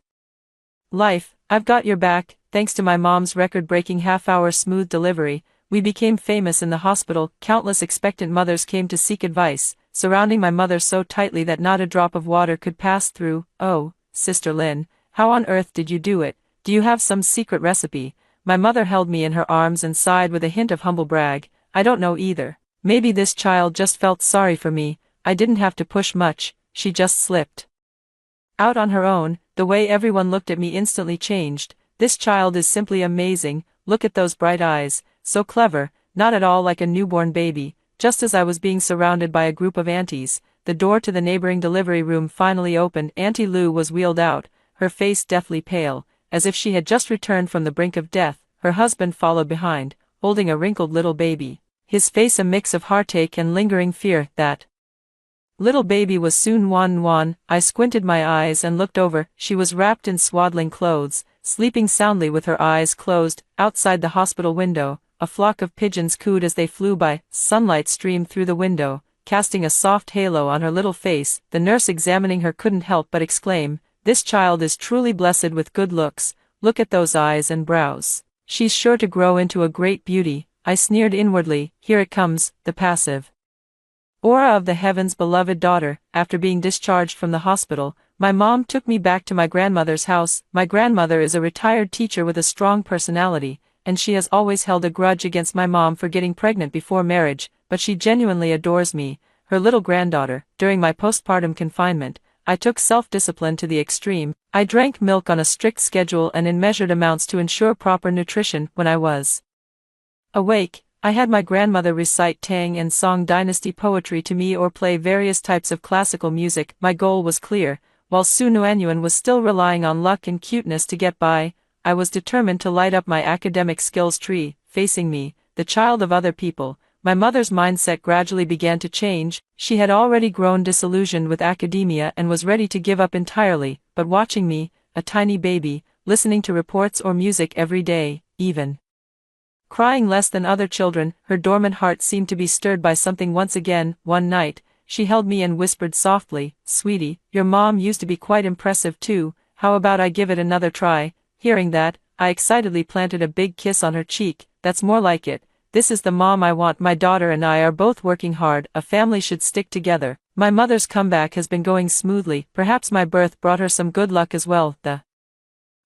life. I've got your back." Thanks to my mom's record-breaking half-hour smooth delivery, we became famous in the hospital. Countless expectant mothers came to seek advice, surrounding my mother so tightly that not a drop of water could pass through. "Oh, Sister Lynn, how on earth did you do it? Do you have some secret recipe?" My mother held me in her arms and sighed with a hint of humble brag. "I don't know either. Maybe this child just felt sorry for me. I didn't have to push much, she just slipped out on her own." The way everyone looked at me instantly changed. "This child is simply amazing. Look at those bright eyes, so clever, not at all like a newborn baby." Just as I was being surrounded by a group of aunties, the door to the neighboring delivery room finally opened. Auntie Lou was wheeled out, her face deathly pale, as if she had just returned from the brink of death. Her husband followed behind, holding a wrinkled little baby, his face a mix of heartache and lingering fear. That little baby was Soon Wan Wan. I squinted my eyes and looked over. She was wrapped in swaddling clothes, sleeping soundly with her eyes closed. Outside the hospital window, a flock of pigeons cooed as they flew by. Sunlight streamed through the window, casting a soft halo on her little face. The nurse examining her couldn't help but exclaim, "This child is truly blessed with good looks. Look at those eyes and brows. She's sure to grow into a great beauty." I sneered inwardly. Here it comes, the passive aura of the heavens' beloved daughter. After being discharged from the hospital, my mom took me back to my grandmother's house. My grandmother is a retired teacher with a strong personality, and she has always held a grudge against my mom for getting pregnant before marriage, but she genuinely adores me, her little granddaughter. During my postpartum confinement, I took self-discipline to the extreme. I drank milk on a strict schedule and in measured amounts to ensure proper nutrition. When I was awake, I had my grandmother recite Tang and Song dynasty poetry to me or play various types of classical music. My goal was clear. While Su Nuanyuan was still relying on luck and cuteness to get by, I was determined to light up my academic skills tree. Facing me, the child of other people, my mother's mindset gradually began to change. She had already grown disillusioned with academia and was ready to give up entirely, but watching me, a tiny baby, listening to reports or music every day, even crying less than other children, her dormant heart seemed to be stirred by something once again. One night, she held me and whispered softly, "Sweetie, your mom used to be quite impressive too, how about I give it another try?" Hearing that, I excitedly planted a big kiss on her cheek. "That's more like it. This is the mom I want. My daughter and I are both working hard. A family should stick together." My mother's comeback has been going smoothly. Perhaps my birth brought her some good luck as well. The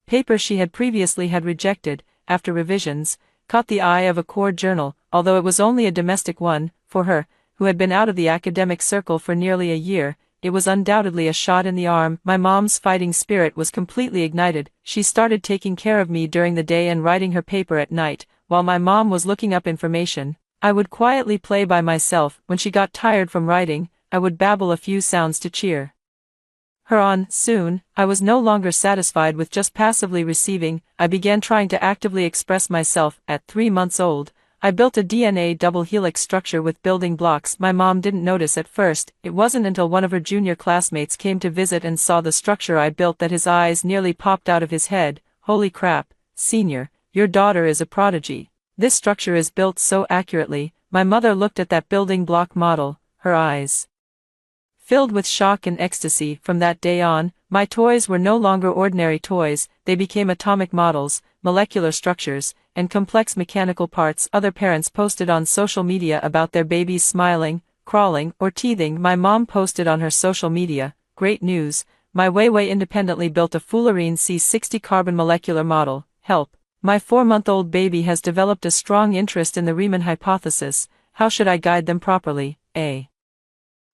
paper she had previously had rejected, after revisions, caught the eye of a core journal, although it was only a domestic one. For her, who had been out of the academic circle for nearly a year, it was undoubtedly a shot in the arm. My mom's fighting spirit was completely ignited. She started taking care of me during the day and writing her paper at night, while my mom was looking up information. I would quietly play by myself. When she got tired from writing, I would babble a few sounds to cheer her on. Soon, I was no longer satisfied with just passively receiving. I began trying to actively express myself. At 3 months old, I built a DNA double helix structure with building blocks. My mom didn't notice at first. It wasn't until one of her junior classmates came to visit and saw the structure I built that his eyes nearly popped out of his head. Holy crap, senior, your daughter is a prodigy. This structure is built so accurately. My mother looked at that building block model, her eyes filled with shock and ecstasy. From that day on, my toys were no longer ordinary toys, they became atomic models, molecular structures, and complex mechanical parts. Other parents posted on social media about their babies smiling, crawling, or teething. My mom posted on her social media, "Great news, my Weiwei independently built a fullerene C60 carbon molecular model. Help. My 4-month-old baby has developed a strong interest in the Riemann hypothesis. How should I guide them properly?" A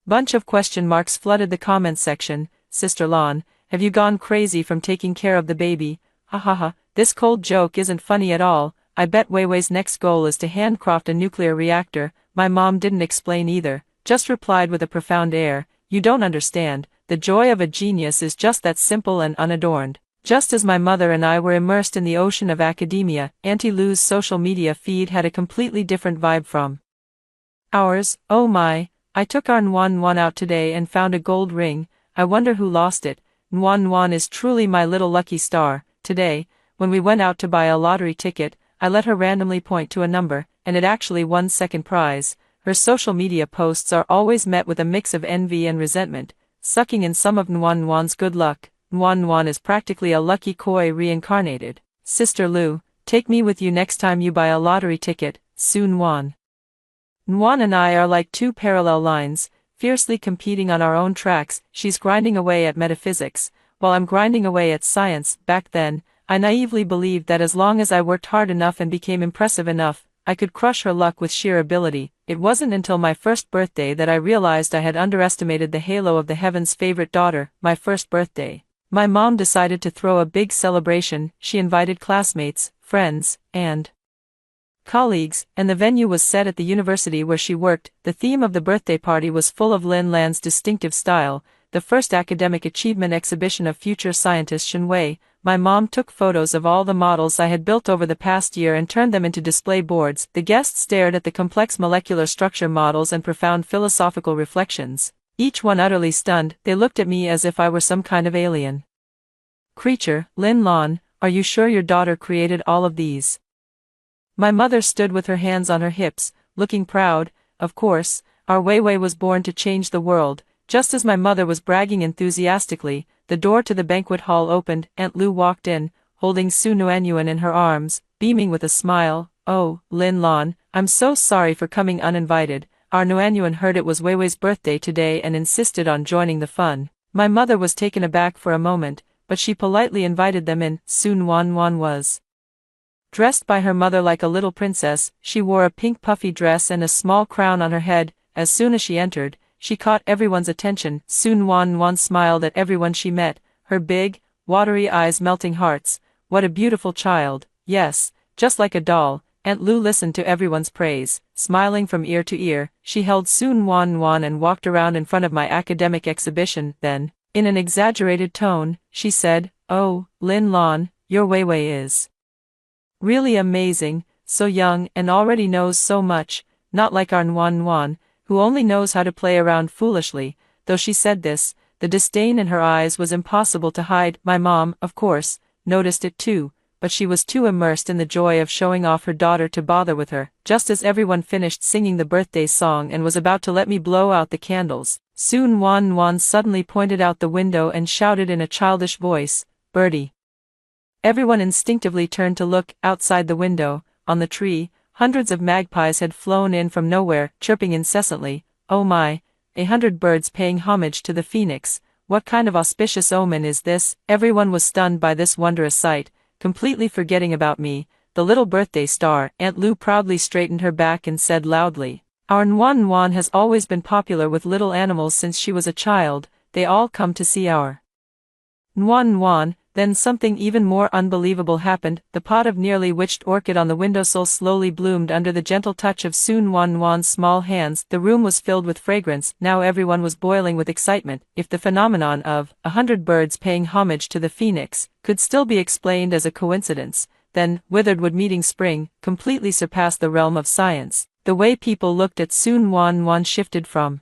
bunch of question marks flooded the comment section. Sister Lon, have you gone crazy from taking care of the baby? Ha ha ha, this cold joke isn't funny at all. I bet Weiwei's next goal is to handcraft a nuclear reactor. My mom didn't explain either, just replied with a profound air, "You don't understand, the joy of a genius is just that simple and unadorned." Just as my mother and I were immersed in the ocean of academia, Auntie Lou's social media feed had a completely different vibe from ours. Oh my, I took our Nwan out today and found a gold ring. I wonder who lost it. Nwan is truly my little lucky star. Today, when we went out to buy a lottery ticket, I let her randomly point to a number, and it actually won second prize. Her social media posts are always met with a mix of envy and resentment, sucking in some of Nwan's good luck. Nwan is practically a lucky koi reincarnated. Sister Lou, take me with you next time you buy a lottery ticket. Soon Nwan and I are like two parallel lines, fiercely competing on our own tracks. She's grinding away at metaphysics, while I'm grinding away at science. Back then, I naively believed that as long as I worked hard enough and became impressive enough, I could crush her luck with sheer ability. It wasn't until my first birthday that I realized I had underestimated the halo of the heaven's favorite daughter. My first birthday, my mom decided to throw a big celebration. She invited classmates, friends, and colleagues, and the venue was set at the university where she worked. The theme of the birthday party was full of Lin Lan's distinctive style, the first academic achievement exhibition of future scientist Shen Wei. My mom took photos of all the models I had built over the past year and turned them into display boards. The guests stared at the complex molecular structure models and profound philosophical reflections, each one utterly stunned. They looked at me as if I were some kind of alien creature. "Lin Lan, are you sure your daughter created all of these?" My mother stood with her hands on her hips, looking proud. "Of course, our Weiwei was born to change the world." Just as my mother was bragging enthusiastically, the door to the banquet hall opened. Aunt Lou walked in, holding Su Nuanyuan in her arms, beaming with a smile. "Oh, Lin Lan, I'm so sorry for coming uninvited. Our Nuanyuan heard it was Weiwei's birthday today and insisted on joining the fun." My mother was taken aback for a moment, but she politely invited them in. Su Nuanyuan was dressed by her mother like a little princess. She wore a pink puffy dress and a small crown on her head. As soon as she entered, she caught everyone's attention. Su Nuanyuan smiled at everyone she met, her big, watery eyes melting hearts. "What a beautiful child. Yes, just like a doll." Aunt Lou listened to everyone's praise, smiling from ear to ear. She held Su Nuanyuan and walked around in front of my academic exhibition. Then, in an exaggerated tone, she said, "Oh, Lin Lan, your Weiwei is really amazing, so young and already knows so much, not like our Nuan, who only knows how to play around foolishly." Though she said this, the disdain in her eyes was impossible to hide. My mom, of course, noticed it too, but she was too immersed in the joy of showing off her daughter to bother with her. Just as everyone finished singing the birthday song and was about to let me blow out the candles, Su Nuanyuan suddenly pointed out the window and shouted in a childish voice, "Birdie." Everyone instinctively turned to look. Outside the window, on the tree, hundreds of magpies had flown in from nowhere, chirping incessantly. Oh my, 100 birds paying homage to the phoenix. What kind of auspicious omen is this? Everyone was stunned by this wondrous sight, completely forgetting about me, the little birthday star. Aunt Lou proudly straightened her back and said loudly, "Our Nuan has always been popular with little animals since she was a child. they all come to see our Nwan. Then something even more unbelievable happened. The pot of nearly witched orchid on the windowsill slowly bloomed under the gentle touch of Sun Nwan's small hands. The room was filled with fragrance. Now everyone was boiling with excitement. If the phenomenon of 100 birds paying homage to the phoenix could still be explained as a coincidence, then witheredwood meeting spring completely surpassed the realm of science. The way people looked at Sun Nwan shifted from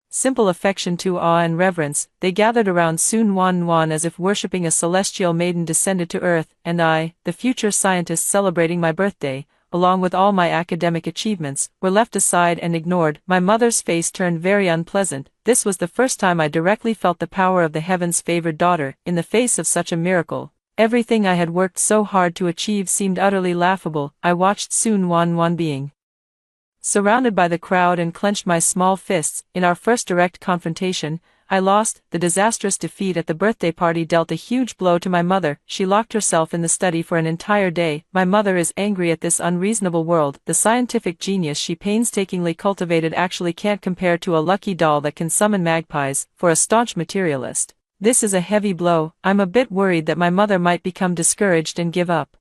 simple affection to awe and reverence. They gathered around Sun Nwan as if worshipping a celestial maiden descended to earth, and I, the future scientist celebrating my birthday, along with all my academic achievements, were left aside and ignored. My mother's face turned very unpleasant. This was the first time I directly felt the power of the heavens' favored daughter, in the face of such a miracle. Everything I had worked so hard to achieve seemed utterly laughable. I watched Sun Nwan being surrounded by the crowd and clenched my small fists. In our first direct confrontation, I lost. The disastrous defeat at the birthday party dealt a huge blow to my mother. She locked herself in the study for an entire day. My mother is angry at this unreasonable world. The scientific genius she painstakingly cultivated actually can't compare to a lucky doll that can summon magpies. For a staunch materialist, this is a heavy blow. I'm a bit worried that my mother might become discouraged and give up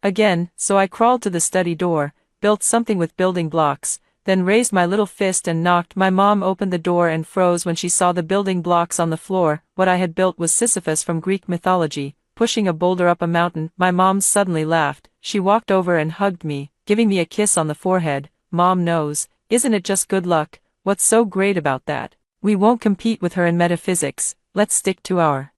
again, so I crawled to the study door, built something with building blocks, then raised my little fist and knocked. My mom opened the door and froze when she saw the building blocks on the floor. What I had built was Sisyphus from Greek mythology, pushing a boulder up a mountain. My mom suddenly laughed. She walked over and hugged me, giving me a kiss on the forehead. Mom knows, isn't it just good luck? What's so great about that? We won't compete with her in metaphysics, let's stick to our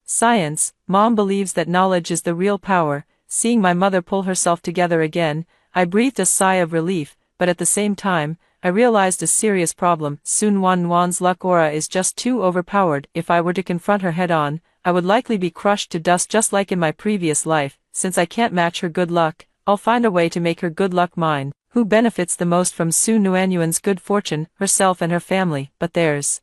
science. Mom believes that knowledge is the real power. Seeing my mother pull herself together again, I breathed a sigh of relief, but at the same time, I realized a serious problem. Sun Nwan's luck aura is just too overpowered. If I were to confront her head-on, I would likely be crushed to dust just like in my previous life. Since I can't match her good luck, I'll find a way to make her good luck mine. Who benefits the most from Sun Nwan's good fortune? Herself and her family. But there's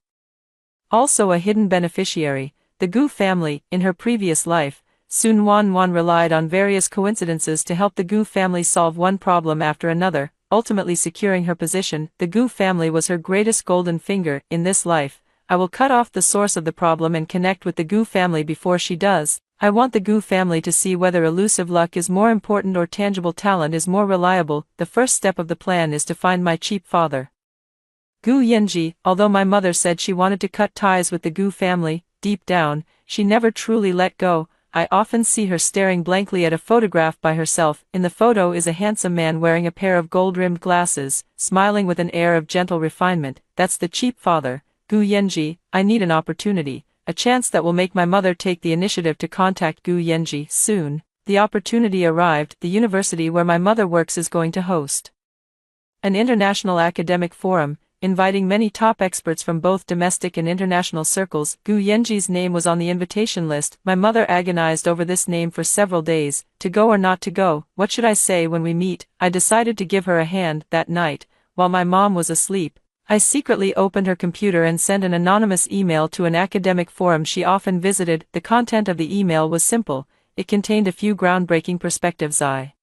also a hidden beneficiary, the Gu family. In her previous life, Sun Nwan relied on various coincidences to help the Gu family solve one problem after another, ultimately securing her position. The Gu family was her greatest golden finger. In this life, I will cut off the source of the problem and connect with the Gu family before she does. I want the Gu family to see whether elusive luck is more important or tangible talent is more reliable. The first step of the plan is to find my cheap father, Gu Yenji. Although my mother said she wanted to cut ties with the Gu family, deep down, she never truly let go. I often see her staring blankly at a photograph by herself. In the photo is a handsome man wearing a pair of gold-rimmed glasses, smiling with an air of gentle refinement. That's the cheap father, Gu Yenji. I need an opportunity, a chance that will make my mother take the initiative to contact Gu Yenji. Soon, the opportunity arrived. The university where my mother works is going to host an international academic forum, inviting many top experts from both domestic and international circles. Gu Yenji's name was on the invitation list. My mother agonized over this name for several days. To go or not to go? What should I say when we meet? I decided to give her a hand. That night, while my mom was asleep, I secretly opened her computer and sent an anonymous email to an academic forum she often visited. The content of the email was simple. It contained a few groundbreaking perspectives I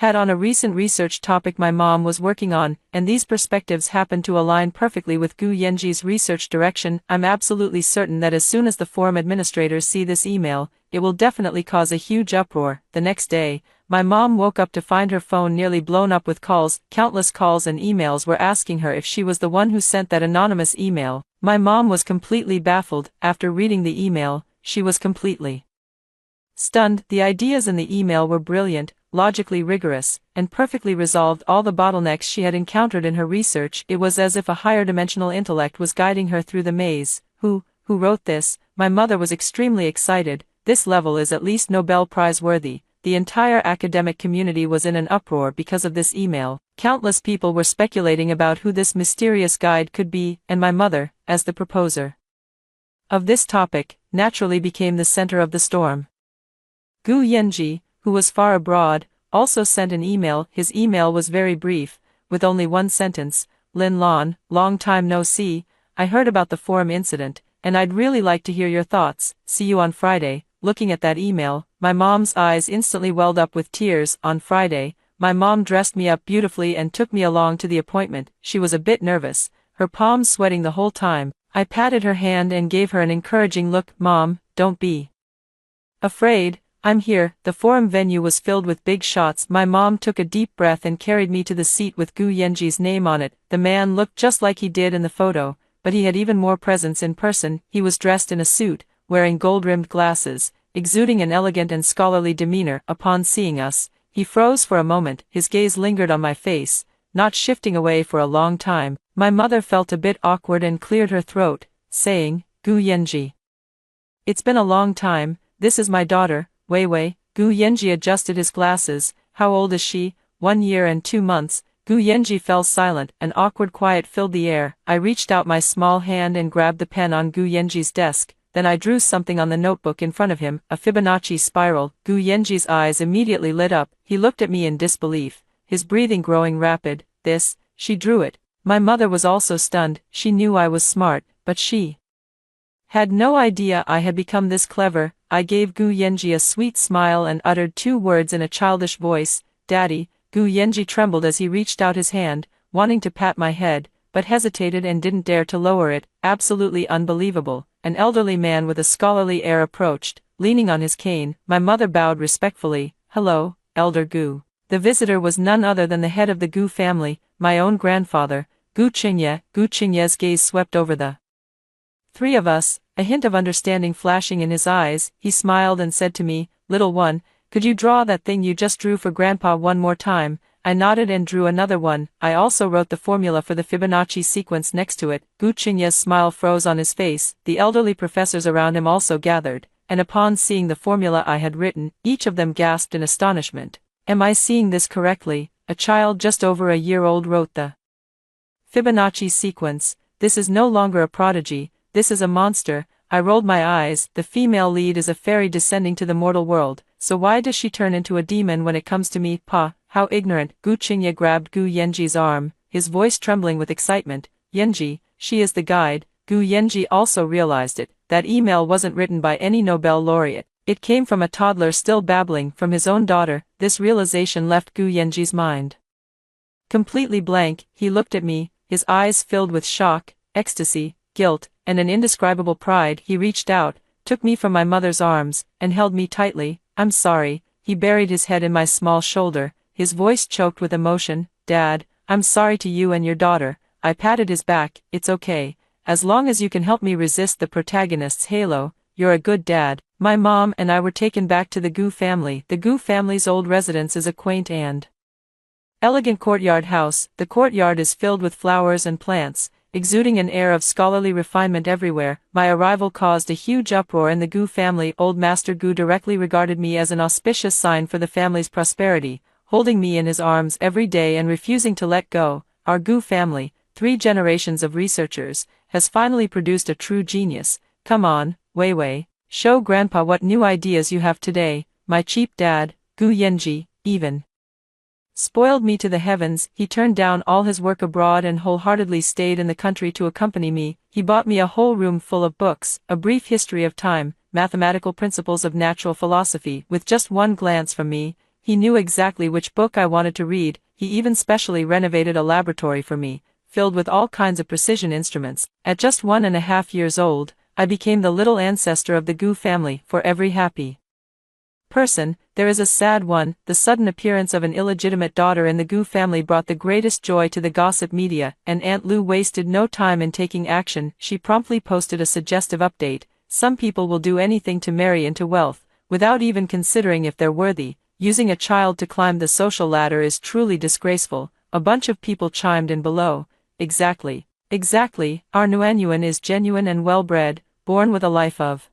had on a recent research topic my mom was working on, and these perspectives happened to align perfectly with Gu Yenji's research direction. I'm absolutely certain that as soon as the forum administrators see this email, it will definitely cause a huge uproar. The next day, my mom woke up to find her phone nearly blown up with calls. Countless calls and emails were asking her if she was the one who sent that anonymous email. My mom was completely baffled. After reading the email, she was completely stunned. The ideas in the email were brilliant, logically rigorous, and perfectly resolved all the bottlenecks she had encountered in her research. It was as if a higher dimensional intellect was guiding her through the maze. Who wrote this? My mother was extremely excited. This level is at least Nobel Prize worthy. The entire academic community was in an uproar because of this email. Countless people were speculating about who this mysterious guide could be, and my mother, as the proposer of this topic, naturally became the center of the storm. Gu Yenji, who was far abroad, also sent an email. His email was very brief, with only one sentence. Lin Lan, long time no see, I heard about the forum incident, and I'd really like to hear your thoughts. See you on Friday. Looking at that email, my mom's eyes instantly welled up with tears. On Friday, my mom dressed me up beautifully and took me along to the appointment. She was a bit nervous, her palms sweating the whole time, I patted her hand and gave her an encouraging look. Mom, don't be afraid, I'm here. The forum venue was filled with big shots. My mom took a deep breath and carried me to the seat with Gu Yenji's name on it. The man looked just like he did in the photo, but he had even more presence in person. He was dressed in a suit, wearing gold-rimmed glasses, exuding an elegant and scholarly demeanor. Upon seeing us, he froze for a moment. His gaze lingered on my face, not shifting away for a long time. My mother felt a bit awkward and cleared her throat, saying, Gu Yenji. It's been a long time. This is my daughter, Wei Wei. Gu Yenji adjusted his glasses. How old is she? 1 year and 2 months. Gu Yenji fell silent. An awkward quiet filled the air. I reached out my small hand and grabbed the pen on Gu Yenji's desk. Then I drew something on the notebook in front of him, a Fibonacci spiral. Gu Yenji's eyes immediately lit up. He looked at me in disbelief, his breathing growing rapid. This, she drew it. My mother was also stunned. She knew I was smart, but she had no idea I had become this clever. I gave Gu Yenji a sweet smile and uttered 2 words in a childish voice, Daddy. Gu Yenji trembled as he reached out his hand, wanting to pat my head, but hesitated and didn't dare to lower it. Absolutely unbelievable. An elderly man with a scholarly air approached, leaning on his cane. My mother bowed respectfully. Hello, Elder Gu. The visitor was none other than the head of the Gu family, my own grandfather, Gu Qingye. Gu Qingye's gaze swept over the 3 of us, a hint of understanding flashing in his eyes. He smiled and said to me, Little one, could you draw that thing you just drew for Grandpa one more time? I nodded and drew another one. I also wrote the formula for the Fibonacci sequence next to it. Gu Qingye's smile froze on his face. The elderly professors around him also gathered, and upon seeing the formula I had written, each of them gasped in astonishment. Am I seeing this correctly? A child just over a year old wrote the Fibonacci sequence. This is no longer a prodigy, this is a monster. I rolled my eyes. The female lead is a fairy descending to the mortal world, so why does she turn into a demon when it comes to me? Pa, how ignorant. Gu Qingye grabbed Gu Yenji's arm, his voice trembling with excitement. Yenji, she is the guide. Gu Yenji also realized it. That email wasn't written by any Nobel laureate. It came from a toddler still babbling, from his own daughter. This realization left Gu Yenji's mind completely blank. He looked at me, his eyes filled with shock, ecstasy, guilt, and an indescribable pride. He reached out, took me from my mother's arms, and held me tightly. I'm sorry. He buried his head in my small shoulder, his voice choked with emotion. Dad, I'm sorry to you and your daughter. I patted his back. It's okay. As long as you can help me resist the protagonist's halo, you're a good dad. My mom and I were taken back to the Gu family. The Gu family's old residence is a quaint and elegant courtyard house. The courtyard is filled with flowers and plants, exuding an air of scholarly refinement everywhere. My arrival caused a huge uproar in the Gu family. Old Master Gu directly regarded me as an auspicious sign for the family's prosperity, holding me in his arms every day and refusing to let go. Our Gu family, 3 generations of researchers, has finally produced a true genius. Come on, Wei Wei, show Grandpa what new ideas you have today. My cheap dad, Gu Yenji, even spoiled me to the heavens. He turned down all his work abroad and wholeheartedly stayed in the country to accompany me. He bought me a whole room full of books, a brief history of time, mathematical principles of natural philosophy. With just one glance from me, he knew exactly which book I wanted to read. He even specially renovated a laboratory for me, filled with all kinds of precision instruments. At just 1.5 years old, I became the little ancestor of the Gu family. For every happy person, there is a sad one. The sudden appearance of an illegitimate daughter in the Gu family brought the greatest joy to the gossip media, and Aunt Lu wasted no time in taking action. She promptly posted a suggestive update. Some people will do anything to marry into wealth, without even considering if they're worthy. Using a child to climb the social ladder is truly disgraceful. A bunch of people chimed in below. Exactly. Exactly. Our Nuanyuan is genuine and well-bred, born with a life of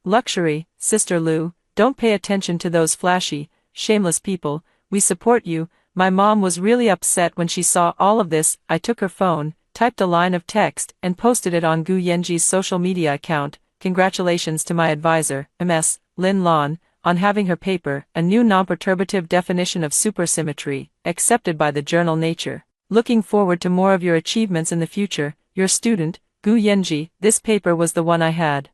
luxury. Sister Lu, don't pay attention to those flashy, shameless people. We support you. My mom was really upset when she saw all of this. I took her phone, typed a line of text, and posted it on Gu Yenji's social media account. Congratulations to my advisor, Ms. Lin Lan, on having her paper, A New Non-Perturbative Definition of Supersymmetry, accepted by the journal Nature. Looking forward to more of your achievements in the future. Your student, Gu Yenji. This paper was the one I had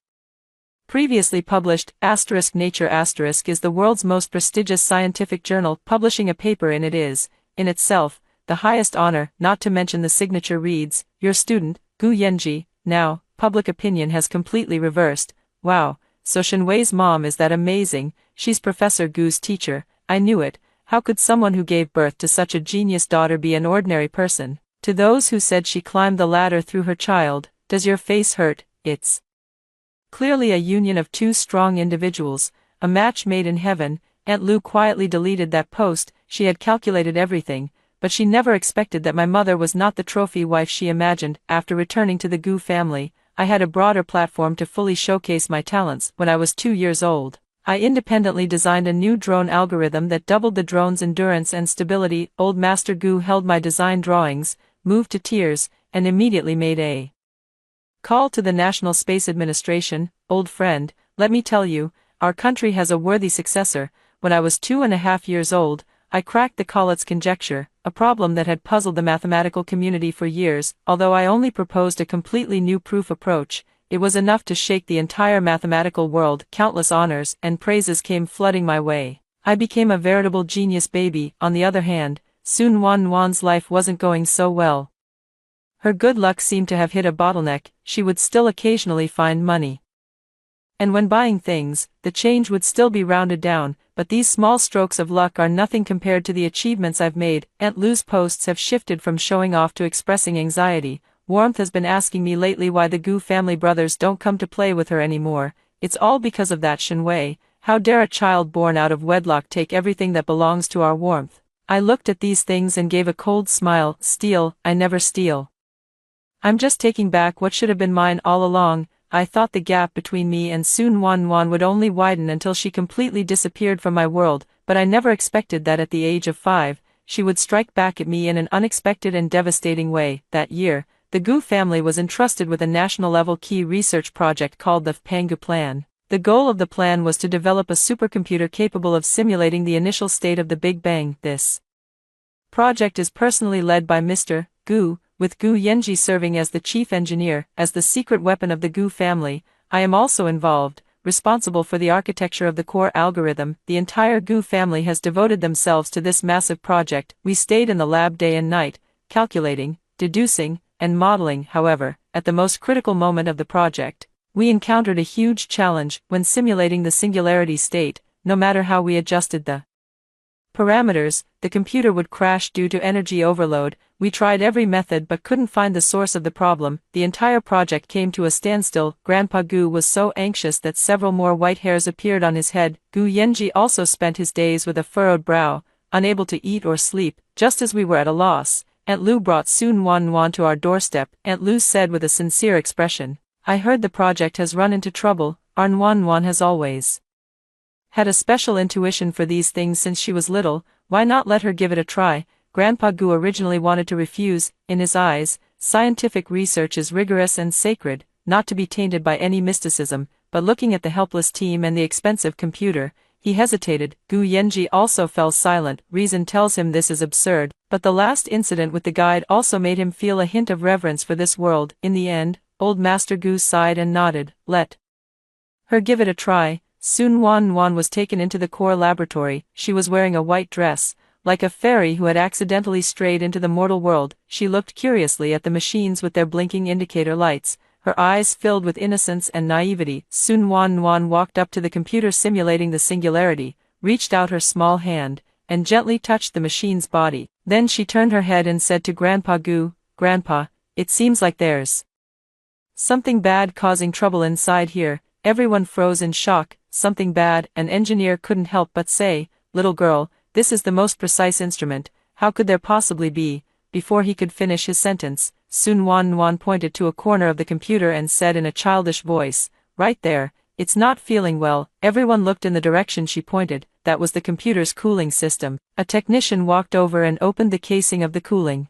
previously published. Nature is the world's most prestigious scientific journal. Publishing a paper in it is, in itself, the highest honor. Not to mention the signature reads, Your student, Gu Yenji. Now, public opinion has completely reversed. Wow, so Shenwei's mom is that amazing, she's Professor Gu's teacher, I knew it. How could someone who gave birth to such a genius daughter be an ordinary person? To those who said she climbed the ladder through her child, does your face hurt? It's clearly a union of two strong individuals, a match made in heaven. Aunt Lou quietly deleted that post. She had calculated everything, but she never expected that my mother was not the trophy wife she imagined. After returning to the Gu family, I had a broader platform to fully showcase my talents. When I was 2 years old, I independently designed a new drone algorithm that doubled the drone's endurance and stability. Old Master Gu held my design drawings, moved to tears, and immediately made a call to the National Space Administration. Old friend, let me tell you, our country has a worthy successor. When I was 2.5 years old, I cracked the Collett's conjecture, a problem that had puzzled the mathematical community for years. Although I only proposed a completely new proof approach, it was enough to shake the entire mathematical world. Countless honors and praises came flooding my way. I became a veritable genius baby. On the other hand, Sun Wan's life wasn't going so well. Her good luck seemed to have hit a bottleneck. She would still occasionally find money, and when buying things, the change would still be rounded down, but these small strokes of luck are nothing compared to the achievements I've made. Aunt Lou's posts have shifted from showing off to expressing anxiety. Warmth has been asking me lately why the Gu family brothers don't come to play with her anymore. It's all because of that Shenwei. How dare a child born out of wedlock take everything that belongs to our Warmth? I looked at these things and gave a cold smile. Steal, I never steal. I'm just taking back what should have been mine all along. I thought the gap between me and Sun Wan would only widen until she completely disappeared from my world, but I never expected that at the age of 5, she would strike back at me in an unexpected and devastating way. That year, the Gu family was entrusted with a national-level key research project called the Pangu Plan. The goal of the plan was to develop a supercomputer capable of simulating the initial state of the Big Bang. This project is personally led by Mr. Gu, with Gu Yenji serving as the chief engineer. As the secret weapon of the Gu family, I am also involved, responsible for the architecture of the core algorithm. The entire Gu family has devoted themselves to this massive project. We stayed in the lab day and night, calculating, deducing, and modeling. However, at the most critical moment of the project, we encountered a huge challenge. When simulating the singularity state, no matter how we adjusted the parameters, the computer would crash due to energy overload. We tried every method but couldn't find the source of the problem. The entire project came to a standstill. Grandpa Gu was so anxious that several more white hairs appeared on his head. Gu Yenji also spent his days with a furrowed brow, unable to eat or sleep. Just as we were at a loss, Aunt Lou brought Sun Wan to our doorstep. Aunt Lou said with a sincere expression, I heard the project has run into trouble. Our Wan has always had a special intuition for these things since she was little. Why not let her give it a try? Grandpa Gu originally wanted to refuse. In his eyes, scientific research is rigorous and sacred, not to be tainted by any mysticism, but looking at the helpless team and the expensive computer, he hesitated. Gu Yenji also fell silent. Reason tells him this is absurd, but the last incident with the guide also made him feel a hint of reverence for this world. In the end, old Master Gu sighed and nodded. Let her give it a try. Sun Wan was taken into the core laboratory. She was wearing a white dress, like a fairy who had accidentally strayed into the mortal world. She looked curiously at the machines with their blinking indicator lights, her eyes filled with innocence and naivety. Sun Wan walked up to the computer simulating the singularity, reached out her small hand, and gently touched the machine's body. Then she turned her head and said to Grandpa Gu, Grandpa, it seems like there's something bad causing trouble inside here. Everyone froze in shock. Something bad? An engineer couldn't help but say, little girl, this is the most precise instrument, how could there possibly be? Before he could finish his sentence, Sun Wan pointed to a corner of the computer and said in a childish voice, right there, it's not feeling well. Everyone looked in the direction she pointed. That was the computer's cooling system. A technician walked over and opened the casing of the cooling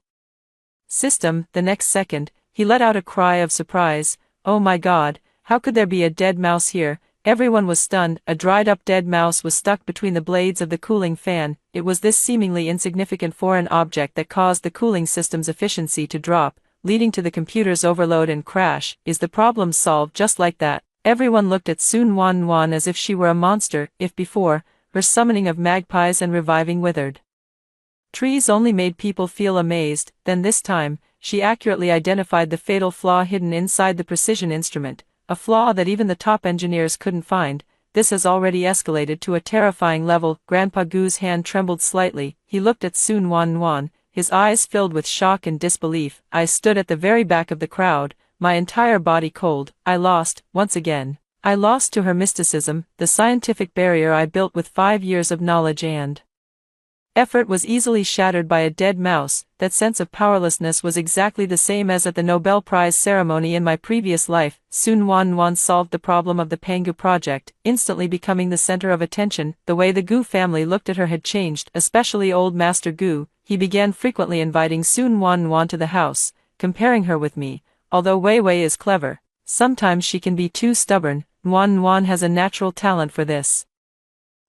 system. The next second, he let out a cry of surprise. Oh my God, how could there be a dead mouse here? Everyone was stunned. A dried-up dead mouse was stuck between the blades of the cooling fan. It was this seemingly insignificant foreign object that caused the cooling system's efficiency to drop, leading to the computer's overload and crash. Is the problem solved just like that? Everyone looked at Sun Wan as if she were a monster. If before, her summoning of magpies and reviving withered trees only made people feel amazed, then this time, she accurately identified the fatal flaw hidden inside the precision instrument, a flaw that even the top engineers couldn't find. This has already escalated to a terrifying level. Grandpa Gu's hand trembled slightly. He looked at Sun Wan, his eyes filled with shock and disbelief. I stood at the very back of the crowd, my entire body cold. I lost, once again. I lost to her mysticism, the scientific barrier I built with 5 years of knowledge and effort was easily shattered by a dead mouse. That sense of powerlessness was exactly the same as at the Nobel Prize ceremony in my previous life. Sun Wan solved the problem of the Pangu project, instantly becoming the center of attention. The way the Gu family looked at her had changed, especially old Master Gu. He began frequently inviting Sun Wan to the house, comparing her with me. Although Wei Wei is clever, sometimes she can be too stubborn. Wan has a natural talent for this.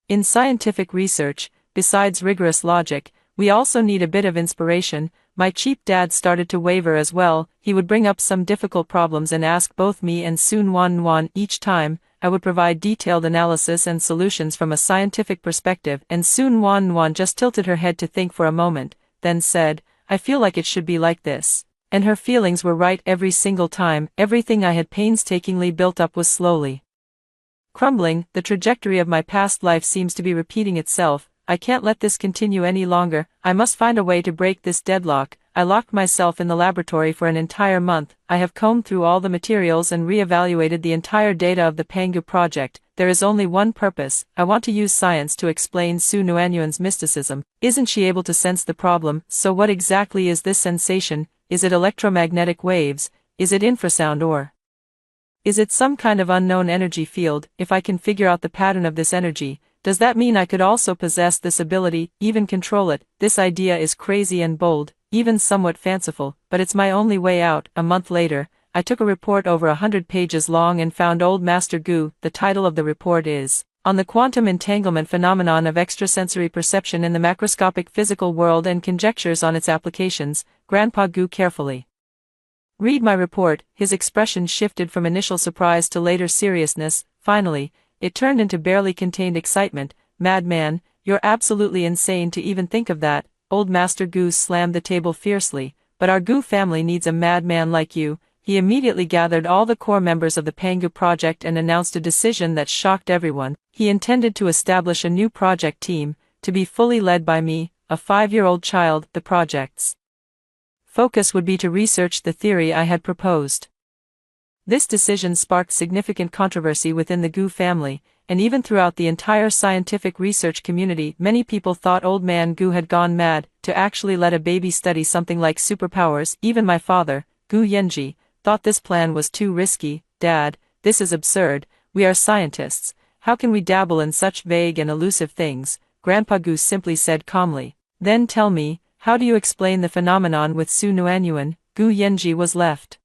In scientific research, besides rigorous logic, we also need a bit of inspiration. My cheap dad started to waver as well. He would bring up some difficult problems and ask both me and Sun Wan. Each time, I would provide detailed analysis and solutions from a scientific perspective, and Sun Wan just tilted her head to think for a moment, then said, "I feel like it should be like this." And her feelings were right every single time. Everything I had painstakingly built up was slowly crumbling. The trajectory of my past life seems to be repeating itself. I can't let this continue any longer. I must find a way to break this deadlock. I locked myself in the laboratory for an entire month. I have combed through all the materials and re-evaluated the entire data of the Pangu project. There is only one purpose. I want to use science to explain Su Nuanyuan's mysticism. Isn't she able to sense the problem? So what exactly is this sensation? Is it electromagnetic waves? Is it infrasound, or is it some kind of unknown energy field? If I can figure out the pattern of this energy, does that mean I could also possess this ability, even control it? This idea is crazy and bold, even somewhat fanciful, but it's my only way out. A month later, I took a report over 100 pages long and found old Master Gu. The title of the report is On the Quantum Entanglement Phenomenon of Extrasensory Perception in the Macroscopic Physical World and Conjectures on its Applications. Grandpa Gu carefully read my report. His expression shifted from initial surprise to later seriousness. Finally, it turned into barely contained excitement. "Madman, you're absolutely insane to even think of that." Old Master Gu slammed the table fiercely. "But our Gu family needs a madman like you." He immediately gathered all the core members of the Pangu project and announced a decision that shocked everyone. He intended to establish a new project team, to be fully led by me, a 5-year-old child. The project's focus would be to research the theory I had proposed. This decision sparked significant controversy within the Gu family, and even throughout the entire scientific research community. Many people thought old man Gu had gone mad, to actually let a baby study something like superpowers. Even my father, Gu Yenji, thought this plan was too risky. "Dad, this is absurd. We are scientists. How can we dabble in such vague and elusive things?" Grandpa Gu simply said calmly. "Then tell me, how do you explain the phenomenon with Su Nuanyuan?" Gu Yenji was left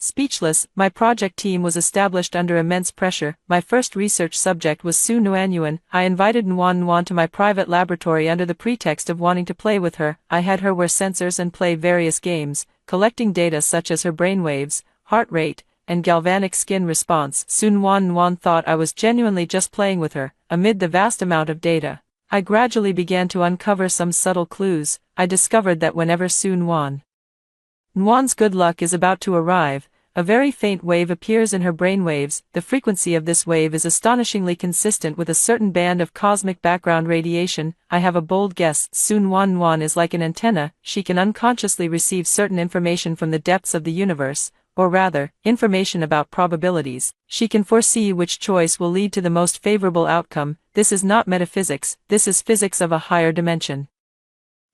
speechless. My project team was established under immense pressure. My first research subject was Su Nuanyuan. I invited Nuan to my private laboratory under the pretext of wanting to play with her. I had her wear sensors and play various games, collecting data such as her brainwaves, heart rate, and galvanic skin response. Sun Wan thought I was genuinely just playing with her. Amid the vast amount of data, I gradually began to uncover some subtle clues. I discovered that whenever Sun Wan's good luck is about to arrive, a very faint wave appears in her brainwaves. The frequency of this wave is astonishingly consistent with a certain band of cosmic background radiation. I have a bold guess. Sun Wan is like an antenna. She can unconsciously receive certain information from the depths of the universe, or rather, information about probabilities. She can foresee which choice will lead to the most favorable outcome. This is not metaphysics, this is physics of a higher dimension.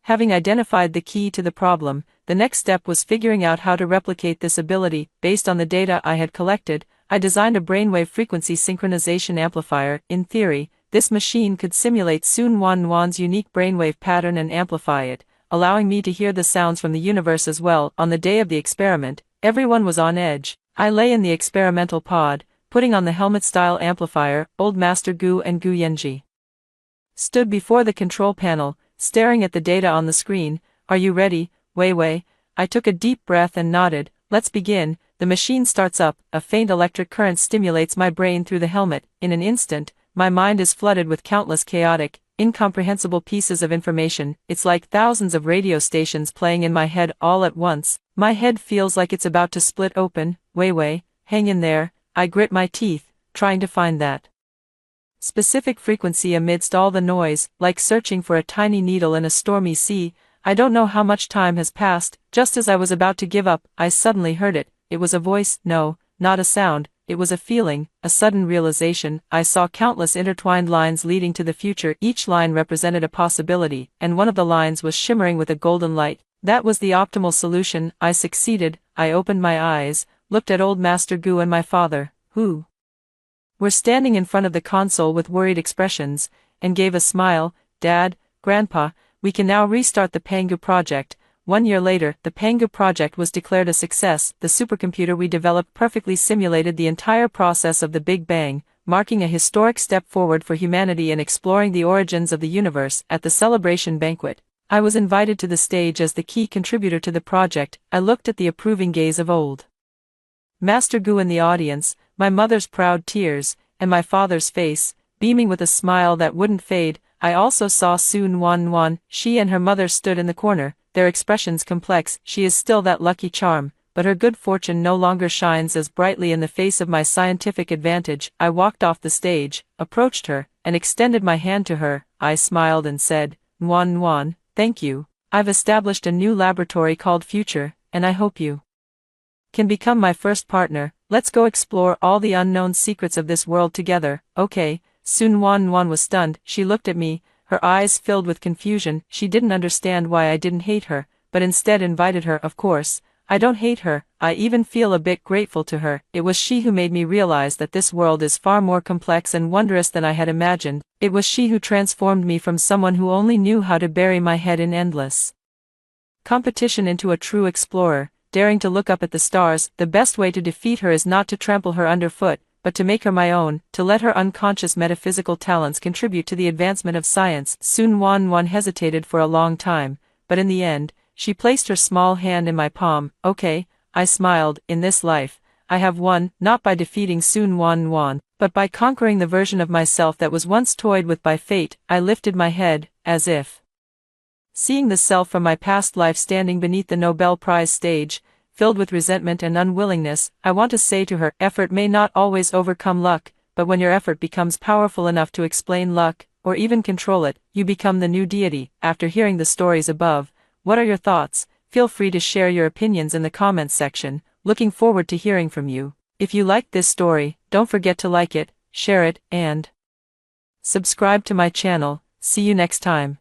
Having identified the key to the problem, the next step was figuring out how to replicate this ability. Based on the data I had collected, I designed a brainwave frequency synchronization amplifier. In theory, this machine could simulate Sun Wan's unique brainwave pattern and amplify it, allowing me to hear the sounds from the universe as well. On the day of the experiment, everyone was on edge. I lay in the experimental pod, putting on the helmet-style amplifier. Old Master Gu and Gu Yenji stood before the control panel, staring at the data on the screen. "Are you ready, Wei Wei?" I took a deep breath and nodded. "Let's begin." The machine starts up. A faint electric current stimulates my brain through the helmet. In an instant, my mind is flooded with countless chaotic incomprehensible pieces of information. It's like thousands of radio stations playing in my head all at once. My head feels like it's about to split open. Wei, hang in there. I grit my teeth, trying to find that specific frequency amidst all the noise, like searching for a tiny needle in a stormy sea. I don't know how much time has passed. Just as I was about to give up, I suddenly heard it. It was a voice, no, not a sound, it was a feeling, a sudden realization. I saw countless intertwined lines leading to the future. Each line represented a possibility, and one of the lines was shimmering with a golden light. That was the optimal solution. I succeeded. I opened my eyes, looked at old Master Gu and my father, who were standing in front of the console with worried expressions, and gave a smile. Dad, Grandpa, we can now restart the Pangu project. 1 year later, the Pangu project was declared a success. The supercomputer we developed perfectly simulated the entire process of the Big Bang, marking a historic step forward for humanity in exploring the origins of the universe. At the celebration banquet, I was invited to the stage as the key contributor to the project. I looked at the approving gaze of old Master Gu in the audience, my mother's proud tears, and my father's face, beaming with a smile that wouldn't fade. I also saw Sun Wan. She and her mother stood in the corner, their expressions complex. She is still that lucky charm, but her good fortune no longer shines as brightly in the face of my scientific advantage. I walked off the stage, approached her, and extended my hand to her. I smiled and said, Wan, thank you. I've established a new laboratory called Future, and I hope you can become my first partner. Let's go explore all the unknown secrets of this world together. Okay. Sun Wan was stunned. She looked at me, her eyes filled with confusion. She didn't understand why I didn't hate her, but instead invited her. Of course, I don't hate her. I even feel a bit grateful to her. It was she who made me realize that this world is far more complex and wondrous than I had imagined. It was she who transformed me from someone who only knew how to bury my head in endless competition into a true explorer, daring to look up at the stars. The best way to defeat her is not to trample her underfoot, but to make her my own, to let her unconscious metaphysical talents contribute to the advancement of science. Sun Wan hesitated for a long time, but in the end, she placed her small hand in my palm. Okay, I smiled. In this life, I have won, not by defeating Sun Wan, but by conquering the version of myself that was once toyed with by fate. I lifted my head, as if seeing the self from my past life standing beneath the Nobel Prize stage, filled with resentment and unwillingness. I want to say to her, effort may not always overcome luck, but when your effort becomes powerful enough to explain luck, or even control it, you become the new deity. After hearing the stories above, what are your thoughts? Feel free to share your opinions in the comments section. Looking forward to hearing from you. If you liked this story, don't forget to like it, share it, and subscribe to my channel. See you next time.